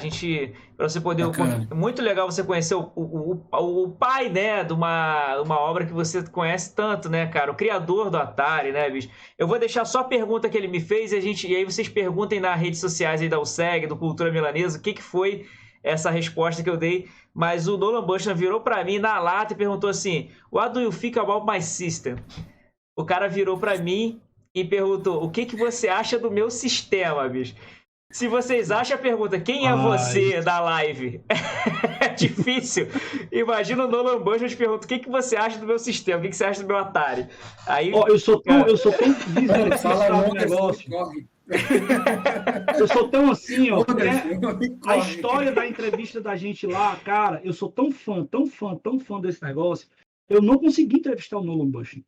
para você poder... Bacana. Muito legal você conhecer o pai, né, de uma obra que você conhece tanto, né, cara? O criador do Atari, né, bicho? Eu vou deixar só a pergunta que ele me fez e aí vocês perguntem nas redes sociais aí da USEG, do Cultura Milanesa, o que foi essa resposta que eu dei. Mas o Nolan Bushnell virou pra mim na lata e perguntou assim: What do you think about my system? O cara virou pra mim e perguntou: O que você acha do meu sistema, bicho? Se vocês acham a pergunta, quem é você da live? É difícil. Imagina o Nolan Bushnell te pergunta: O que você acha do meu sistema? O que você acha do meu Atari? Aí, eu sou tão Fala no negócio. Eu sou tão assim, ó. A história da entrevista da gente lá, cara, eu sou tão fã desse negócio. Eu não consegui entrevistar o Nolan Bushnell.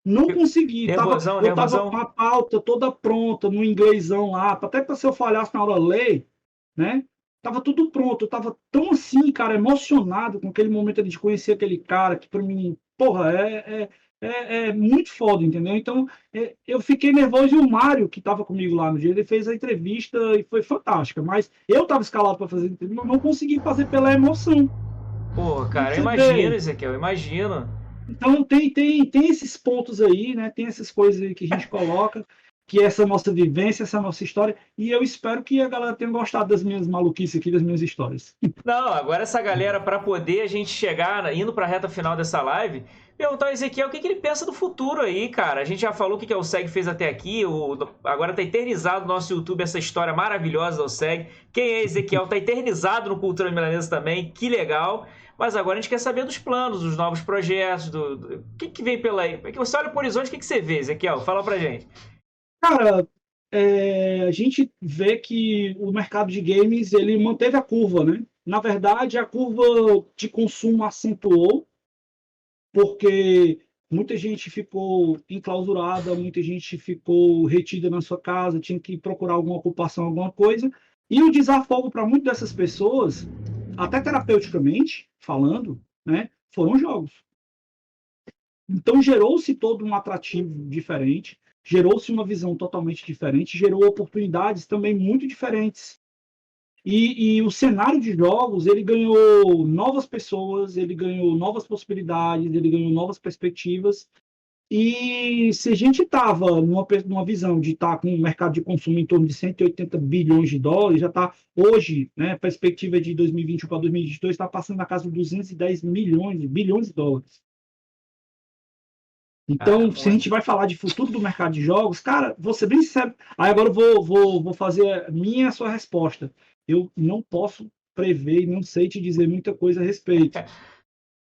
Não consegui. Eu tava com a pauta toda pronta, no inglêsão lá, até para se eu falhasse na hora ler, né? Tava tudo pronto. Eu tava tão assim, cara, emocionado com aquele momento de conhecer aquele cara, que para mim, porra, é muito foda, entendeu? Então, eu fiquei nervoso e o Mário, que estava comigo lá no dia, ele fez a entrevista e foi fantástica, mas eu estava escalado para fazer a entrevista, mas não consegui fazer pela emoção. Pô, cara, eu imagino, Ezequiel, eu imagino. Então, tem esses pontos aí, né? Tem essas coisas aí que a gente coloca, que é essa nossa vivência, essa nossa história, e eu espero que a galera tenha gostado das minhas maluquices aqui, das minhas histórias. Não, agora essa galera, para poder a gente chegar, indo para a reta final dessa live, perguntar ao Ezequiel o que ele pensa do futuro aí, cara. A gente já falou o que a OSEG fez até aqui, agora tá eternizado no nosso YouTube essa história maravilhosa da OSEG. Quem é Ezequiel? Tá eternizado no Cultura Milanesa também, que legal. Mas agora a gente quer saber dos planos, dos novos projetos, o que vem pela aí. Você olha pro horizonte, o que você vê, Ezequiel? Fala pra gente. Cara, a gente vê que o mercado de games ele manteve a curva, né? Na verdade, a curva de consumo acentuou, porque muita gente ficou enclausurada, muita gente ficou retida na sua casa, tinha que procurar alguma ocupação, alguma coisa. E o desafogo para muitas dessas pessoas, até terapeuticamente falando, né, foram jogos. Então gerou-se todo um atrativo diferente, gerou-se uma visão totalmente diferente, gerou oportunidades também muito diferentes. E o cenário de jogos, ele ganhou novas pessoas, ele ganhou novas possibilidades, ele ganhou novas perspectivas. E se a gente estava numa visão de estar com um mercado de consumo em torno de 180 bilhões de dólares, já está hoje, né, a perspectiva de 2021 para 2022, está passando na casa de 210 bilhões de dólares. Então, se a gente vai falar de futuro do mercado de jogos, cara, vou ser bem sincero. Aí agora eu vou fazer a sua resposta. Eu não posso prever e não sei te dizer muita coisa a respeito,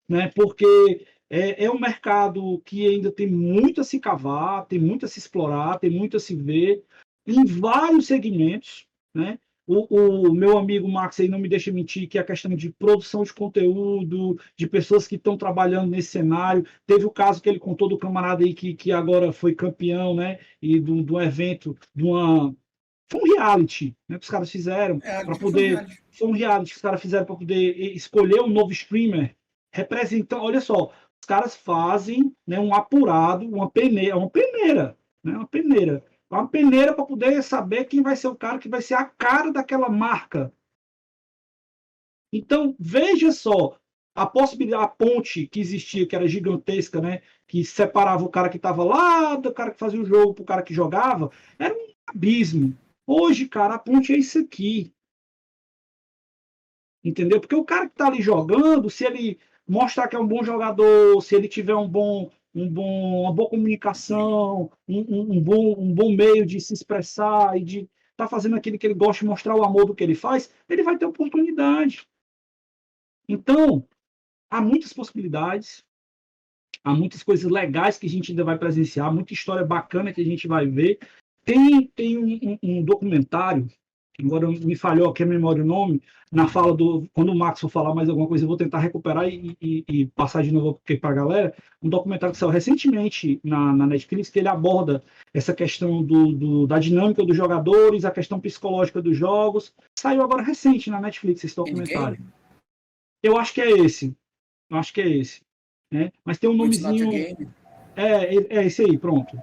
né? Porque é um mercado que ainda tem muito a se cavar, tem muito a se explorar, tem muito a se ver em vários segmentos, né? O meu amigo Max aí não me deixa mentir que a questão de produção de conteúdo, de pessoas que estão trabalhando nesse cenário. Teve o caso que ele contou do camarada aí que agora foi campeão, né? E do evento, foi um reality, né? Que os caras fizeram para poder. Foi um reality que os caras fizeram para poder escolher um novo streamer. Representando, olha só, os caras fazem, né, um apurado, uma peneira, né? Uma peneira para poder saber quem vai ser o cara que vai ser a cara daquela marca. Então, veja só, a possibilidade, a ponte que existia, que era gigantesca, né, que separava o cara que estava lá do cara que fazia o jogo para o cara que jogava, era um abismo. Hoje, cara, a ponte é isso aqui. Entendeu? Porque o cara que está ali jogando, se ele mostrar que é um bom jogador, se ele tiver um bom uma boa comunicação, um bom meio de se expressar e de estar fazendo aquilo que ele gosta, mostrar o amor do que ele faz, ele vai ter oportunidade. Então, há muitas possibilidades, há muitas coisas legais que a gente ainda vai presenciar, muita história bacana que a gente vai ver. Tem um documentário, agora me falhou aqui a memória o nome, na fala quando o Max for falar mais alguma coisa, eu vou tentar recuperar e passar de novo para a galera, um documentário que saiu recentemente na Netflix, que ele aborda essa questão da dinâmica dos jogadores, a questão psicológica dos jogos. Saiu agora recente na Netflix esse documentário. Eu acho que é esse. Né? Mas tem um nomezinho... É esse aí, pronto.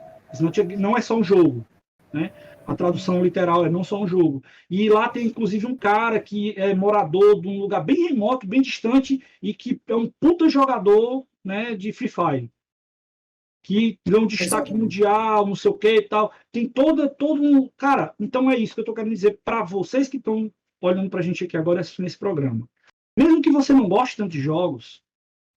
Não é só um jogo, né? A tradução literal é não só um jogo. E lá tem, inclusive, um cara que é morador de um lugar bem remoto, bem distante, e que é um puta jogador, né, de Free Fire. Que deu um destaque mundial, não sei o que e tal. Tem todo um... Cara, então é isso que eu tô querendo dizer para vocês que estão olhando pra gente aqui agora nesse programa. Mesmo que você não goste tanto de jogos,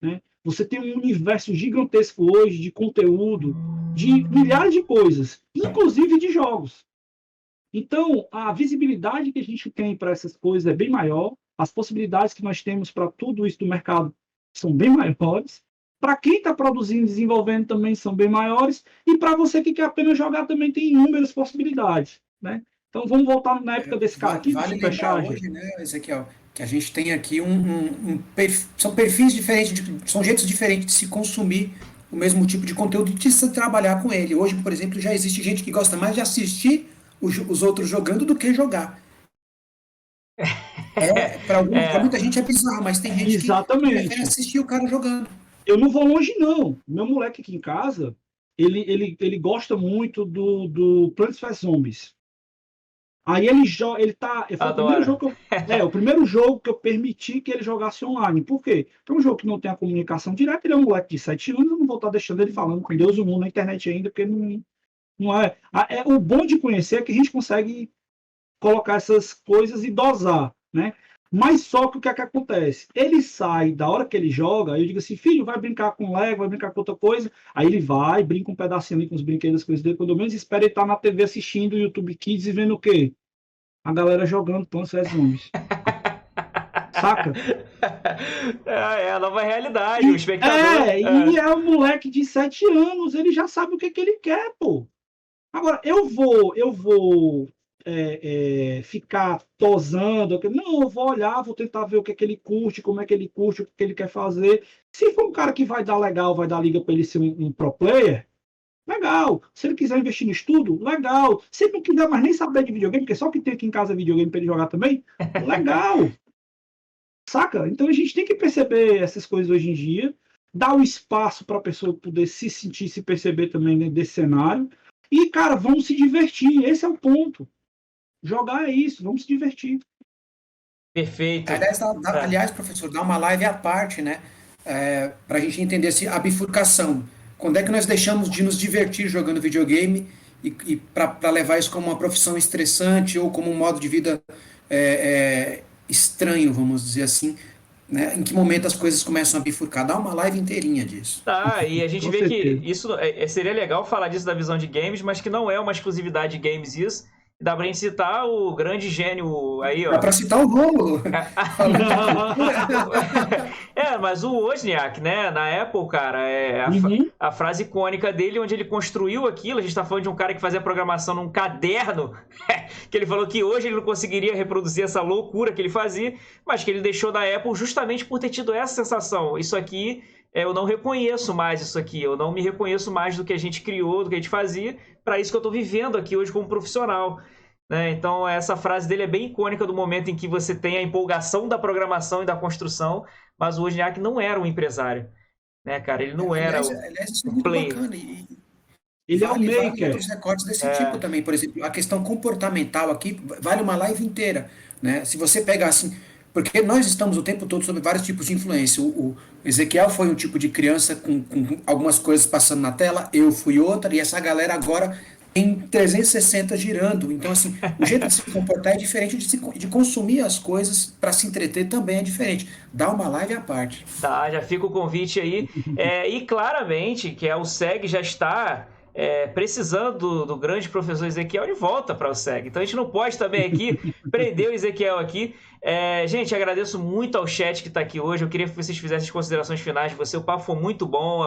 né, você tem um universo gigantesco hoje de conteúdo, de milhares de coisas, inclusive de jogos. Então, a visibilidade que a gente tem para essas coisas é bem maior, as possibilidades que nós temos para tudo isso do mercado são bem maiores, para quem está produzindo e desenvolvendo também são bem maiores, e para você que quer apenas jogar também tem inúmeras possibilidades, né? Então, vamos voltar na época desse cara aqui, vale lembrar hoje, né, Ezequiel, que a gente tem aqui são perfis diferentes, são jeitos diferentes de se consumir o mesmo tipo de conteúdo e de se trabalhar com ele. Hoje, por exemplo, já existe gente que gosta mais de assistir os outros jogando do que jogar. Para muita gente é bizarro, mas tem gente que prefere assistir o cara jogando. Eu não vou longe, não. Meu moleque aqui em casa, ele gosta muito do Plants vs Zombies. Aí ele tá. Foi o primeiro jogo que eu permiti que ele jogasse online. Por quê? Porque é um jogo que não tem a comunicação direta, ele é um moleque de 7 anos, eu não vou estar deixando ele falando com Deus e o mundo na internet ainda, porque não é. O bom de conhecer é que a gente consegue colocar essas coisas e dosar, né? Mas só que o que é que acontece? Ele sai, da hora que ele joga, eu digo assim, filho, vai brincar com Lego, vai brincar com outra coisa. Aí ele vai, brinca um pedacinho ali com os brinquedos, as coisas dele. Quando menos espera, ele tá na TV assistindo o YouTube Kids e vendo o quê? A galera jogando Plants vs Zombies. Saca? É a nova realidade, o espectador. E é um moleque de 7 anos, ele já sabe o que ele quer, pô. Agora, eu vou ficar tosando, não, eu vou olhar, vou tentar ver o que ele curte, como é que ele curte, o que ele quer fazer. Se for um cara que vai dar legal, vai dar liga para ele ser um pro player, legal. Se ele quiser investir no estudo, legal. Se ele não quiser mais nem saber de videogame, porque só que tem aqui em casa videogame para ele jogar também, legal. Saca? Então a gente tem que perceber essas coisas hoje em dia, dar o espaço para a pessoa poder se sentir, se perceber também dentro desse cenário. E, cara, vamos se divertir. Esse é o ponto. Jogar é isso, vamos se divertir. Perfeito. Aliás, professor, dá uma live à parte, né? Para a gente entender a bifurcação. Quando é que nós deixamos de nos divertir jogando videogame e para levar isso como uma profissão estressante ou como um modo de vida estranho, vamos dizer assim, né? Em que momento as coisas começam a bifurcar? Dá uma live inteirinha disso. E a gente vê que isso seria legal falar disso da visão de games, mas que não é uma exclusividade de games isso. Dá pra gente citar o grande gênio aí, ó. Dá pra citar o Rômulo. Mas o Wozniak, né, na Apple, cara, a frase icônica dele, onde ele construiu aquilo, a gente tá falando de um cara que fazia programação num caderno, que ele falou que hoje ele não conseguiria reproduzir essa loucura que ele fazia, mas que ele deixou da Apple justamente por ter tido essa sensação. Isso aqui, eu não reconheço mais isso aqui, eu não me reconheço mais do que a gente criou, do que a gente fazia, para isso que eu tô vivendo aqui hoje como profissional. Né? Então, essa frase dele é bem icônica do momento em que você tem a empolgação da programação e da construção, mas o Wozniak não era um empresário, né, cara? Ele não era o player. Bacana. Ele é o maker. Vale outros recortes desse tipo também. Por exemplo, a questão comportamental aqui vale uma live inteira, né? Se você pegar assim... Porque nós estamos o tempo todo sob vários tipos de influência. O Ezequiel foi um tipo de criança com algumas coisas passando na tela, eu fui outra, e essa galera agora em 360 girando. Então, assim, o jeito de se comportar é diferente de consumir as coisas para se entreter também é diferente. Dá uma live à parte. Tá, já fica o convite aí. E claramente que o SEG já está precisando do grande professor Ezequiel de volta para o SEG. Então a gente não pode também aqui prender o Ezequiel aqui. Gente, agradeço muito ao chat que está aqui hoje. Eu queria que vocês fizessem as considerações finais de você. O papo foi muito bom.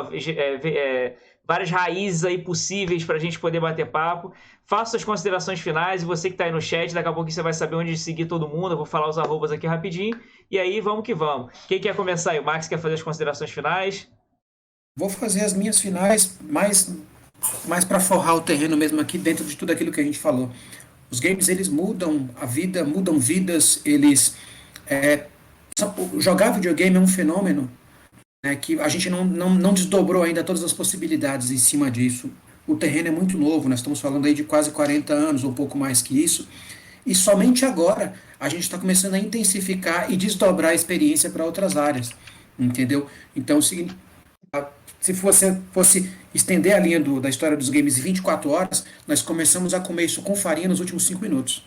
Várias raízes aí possíveis para a gente poder bater papo. Faça suas considerações finais e você que está aí no chat, daqui a pouco você vai saber onde seguir todo mundo. Eu vou falar os arrobas aqui rapidinho. E aí, vamos que vamos. Quem quer começar aí? O Max quer fazer as considerações finais? Vou fazer as minhas finais mais para forrar o terreno mesmo aqui dentro de tudo aquilo que a gente falou. Os games, eles mudam a vida, mudam vidas, é, jogar videogame é um fenômeno, né, que a gente não desdobrou ainda todas as possibilidades em cima disso. O terreno é muito novo, nós estamos falando aí de quase 40 anos, ou um pouco mais que isso, e somente agora a gente está começando a intensificar e desdobrar a experiência para outras áreas, entendeu? Então, se fosse estender a linha da história dos games em 24 horas, nós começamos a comer isso com farinha nos últimos 5 minutos,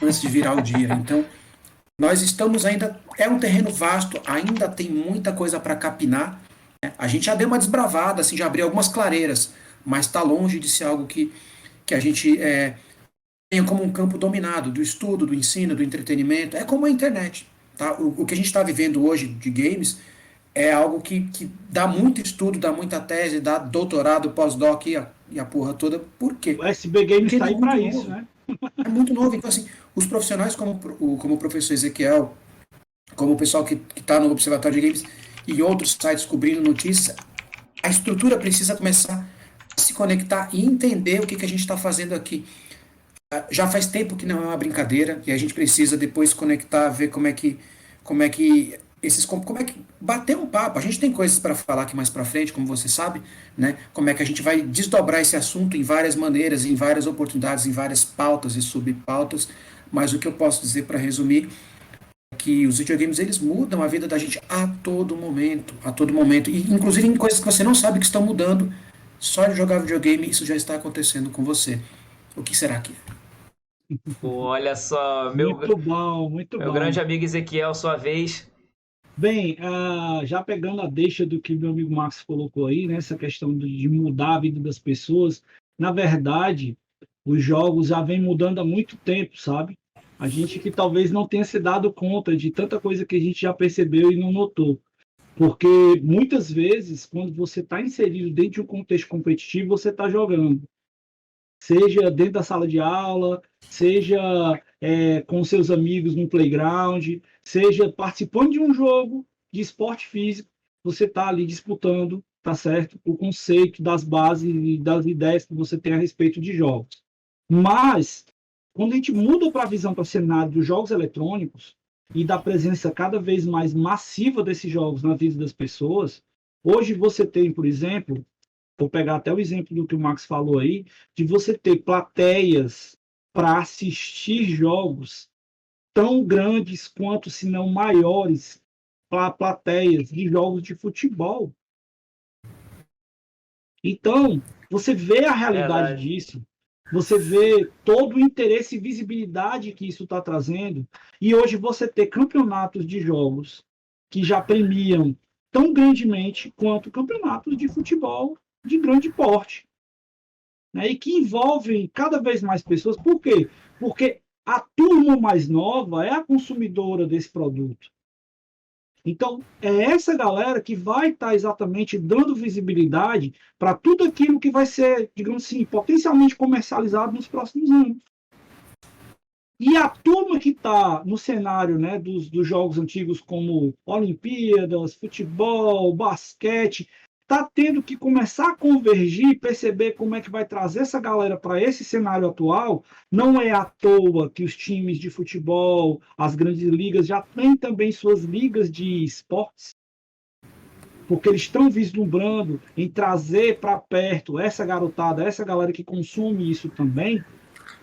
antes de virar o dia. Então, nós estamos ainda. É um terreno vasto, ainda tem muita coisa para capinar. Né? A gente já deu uma desbravada, assim, já abriu algumas clareiras, mas está longe de ser algo que a gente tenha como um campo dominado do estudo, do ensino, do entretenimento. É como a internet. Tá? O que a gente está vivendo hoje de games é algo que dá muito estudo, dá muita tese, dá doutorado, pós-doc e a porra toda. Por quê? O SB Games Porque está é aí para muito isso, novo. né? É muito novo. Então, assim, os profissionais como o professor Ezequiel, como o pessoal que está no Observatório de Games e outros sites cobrindo notícias, a estrutura precisa começar a se conectar e entender o que a gente está fazendo aqui. Já faz tempo que não é uma brincadeira e a gente precisa depois conectar, ver como é que como é que bater um papo. A gente tem coisas para falar aqui mais para frente, como você sabe, né? Como é que a gente vai desdobrar esse assunto em várias maneiras, em várias oportunidades, em várias pautas e subpautas. Mas o que eu posso dizer para resumir é que os videogames eles mudam a vida da gente a todo momento, e inclusive em coisas que você não sabe que estão mudando. Só de jogar videogame isso já está acontecendo com você. O que será que é? Pô, olha só, Muito bom, muito meu bom. grande amigo Ezequiel, sua vez. Bem, já pegando a deixa do que meu amigo Max colocou aí, né, essa questão de mudar a vida das pessoas, na verdade, os jogos já vêm mudando há muito tempo, sabe? A gente que talvez não tenha se dado conta de tanta coisa que a gente já percebeu e não notou. Porque muitas vezes, quando você está inserido dentro de um contexto competitivo, você está jogando. Seja dentro da sala de aula, seja com seus amigos no playground, seja participando de um jogo de esporte físico, você está ali disputando, tá certo? O conceito das bases e das ideias que você tem a respeito de jogos. Mas, quando a gente muda para a visão para o cenário dos jogos eletrônicos e da presença cada vez mais massiva desses jogos na vida das pessoas, hoje você tem, por exemplo, vou pegar até o exemplo do que o Max falou aí, de você ter plateias para assistir jogos tão grandes quanto, se não maiores, para plateias de jogos de futebol. Então, você vê a realidade disso, você vê todo o interesse e visibilidade que isso está trazendo, e hoje você ter campeonatos de jogos que já premiam tão grandemente quanto campeonatos de futebol de grande porte, né? E que envolvem cada vez mais pessoas. Por quê? Porque a turma mais nova é a consumidora desse produto. Então, é essa galera que vai estar exatamente dando visibilidade para tudo aquilo que vai ser, digamos assim, potencialmente comercializado nos próximos anos. E a turma que está no cenário, né, dos jogos antigos como Olimpíadas, futebol, basquete, está tendo que começar a convergir e perceber como é que vai trazer essa galera para esse cenário atual. Não é à toa que os times de futebol, as grandes ligas, já têm também suas ligas de esportes, porque eles estão vislumbrando em trazer para perto essa garotada, essa galera que consome isso também,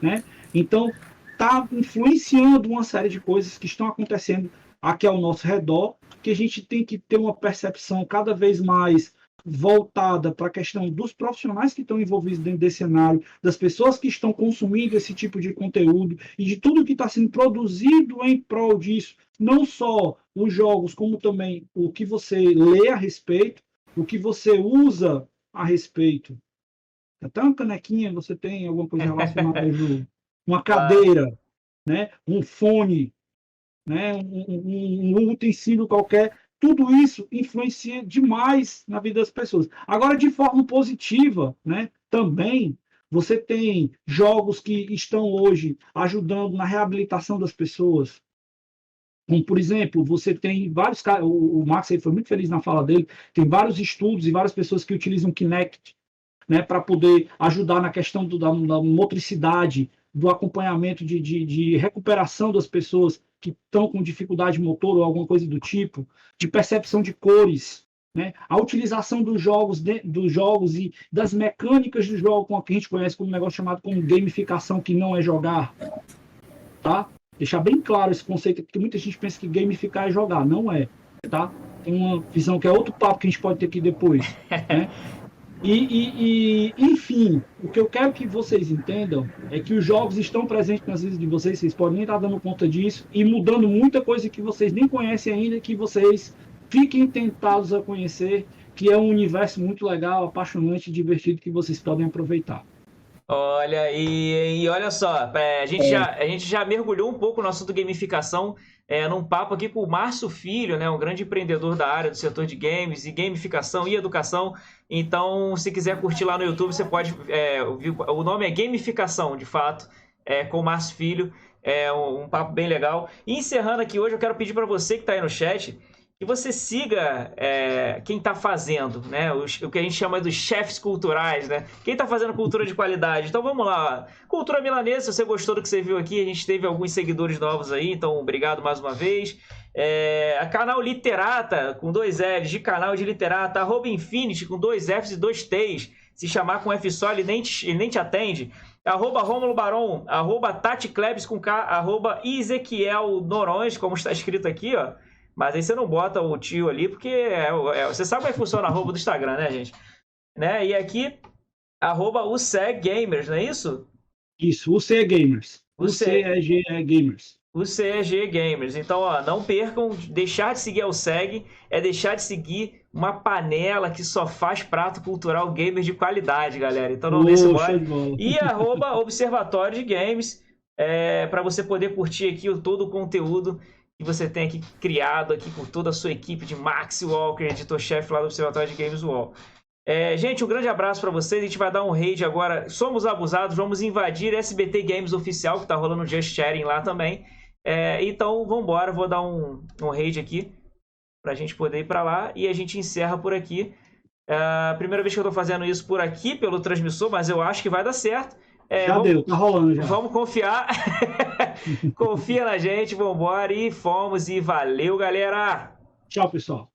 né? Então, está influenciando uma série de coisas que estão acontecendo aqui ao nosso redor, que a gente tem que ter uma percepção cada vez mais voltada para a questão dos profissionais que estão envolvidos dentro desse cenário, das pessoas que estão consumindo esse tipo de conteúdo e de tudo que está sendo produzido em prol disso, não só os jogos, como também o que você lê a respeito, o que você usa a respeito. Até uma canequinha, você tem alguma coisa relacionada ao jogo. Uma cadeira, né? Um fone, né? Um utensílio qualquer. Tudo isso influencia demais na vida das pessoas. Agora, de forma positiva, né? Também você tem jogos que estão hoje ajudando na reabilitação das pessoas. Como, por exemplo, você tem vários caras, o Max aí foi muito feliz na fala dele, tem vários estudos e várias pessoas que utilizam Kinect, né, para poder ajudar na questão da motricidade, do acompanhamento de recuperação das pessoas que estão com dificuldade motor ou alguma coisa do tipo, de percepção de cores, né, a utilização dos jogos e das mecânicas do jogo, com a que a gente conhece como um negócio chamado como gamificação, que não é jogar, tá? Deixar bem claro esse conceito, porque muita gente pensa que gamificar é jogar, não é, tá? Tem uma visão que é outro papo que a gente pode ter aqui depois, né? Enfim, o que eu quero que vocês entendam é que os jogos estão presentes nas vidas de vocês podem nem estar dando conta disso e mudando muita coisa que vocês nem conhecem ainda, que vocês fiquem tentados a conhecer, que é um universo muito legal, apaixonante e divertido que vocês podem aproveitar. Olha, e olha só, a gente já mergulhou um pouco no assunto gamificação, num papo aqui com o Márcio Filho, né, um grande empreendedor da área do setor de games e gamificação e educação. Então, se quiser curtir lá no YouTube, você pode ouvir. O nome é Gamificação, de fato, com o Márcio Filho. É um papo bem legal. E encerrando aqui hoje, eu quero pedir para você que está aí no chat que você siga quem está fazendo, né? O que a gente chama dos chefes culturais, né? Quem está fazendo cultura de qualidade. Então vamos lá. Cultura milanesa, se você gostou do que você viu aqui, a gente teve alguns seguidores novos aí, então obrigado mais uma vez. A canal Literata, com 2 L's, de canal de Literata, @Infinity, com 2 F's e 2 T's. Se chamar com F só, ele nem te atende. @Rômulo Baron, @Tati Klebs com K, @Ezequiel Norões, como está escrito aqui, ó. Mas aí você não bota o tio ali, porque você sabe como é que funciona a arroba do Instagram, né, gente? Né? E aqui, @UCEGamers, não é isso? Isso, UCE Gamers. UCEG Gamers. UCEG Gamers. Então, ó, não percam, deixar de seguir a UCEG é deixar de seguir uma panela que só faz prato cultural gamer de qualidade, galera. Então não deixe embora. E @Observatório de Games, para você poder curtir aqui todo o conteúdo que você tem aqui criado aqui por toda a sua equipe de Max Walker, editor-chefe lá do Observatório de Games UOL. Gente, um grande abraço para vocês. A gente vai dar um raid agora. Somos abusados, vamos invadir SBT Games Oficial, que tá rolando Just Chatting lá também. Então, vamos embora. Vou dar um raid aqui pra gente poder ir para lá e a gente encerra por aqui. Primeira vez que eu tô fazendo isso por aqui, pelo transmissor, mas eu acho que vai dar certo. Deu, tá rolando já. Vamos confiar. Confia na gente, vambora e fomos e valeu, galera! Tchau, pessoal.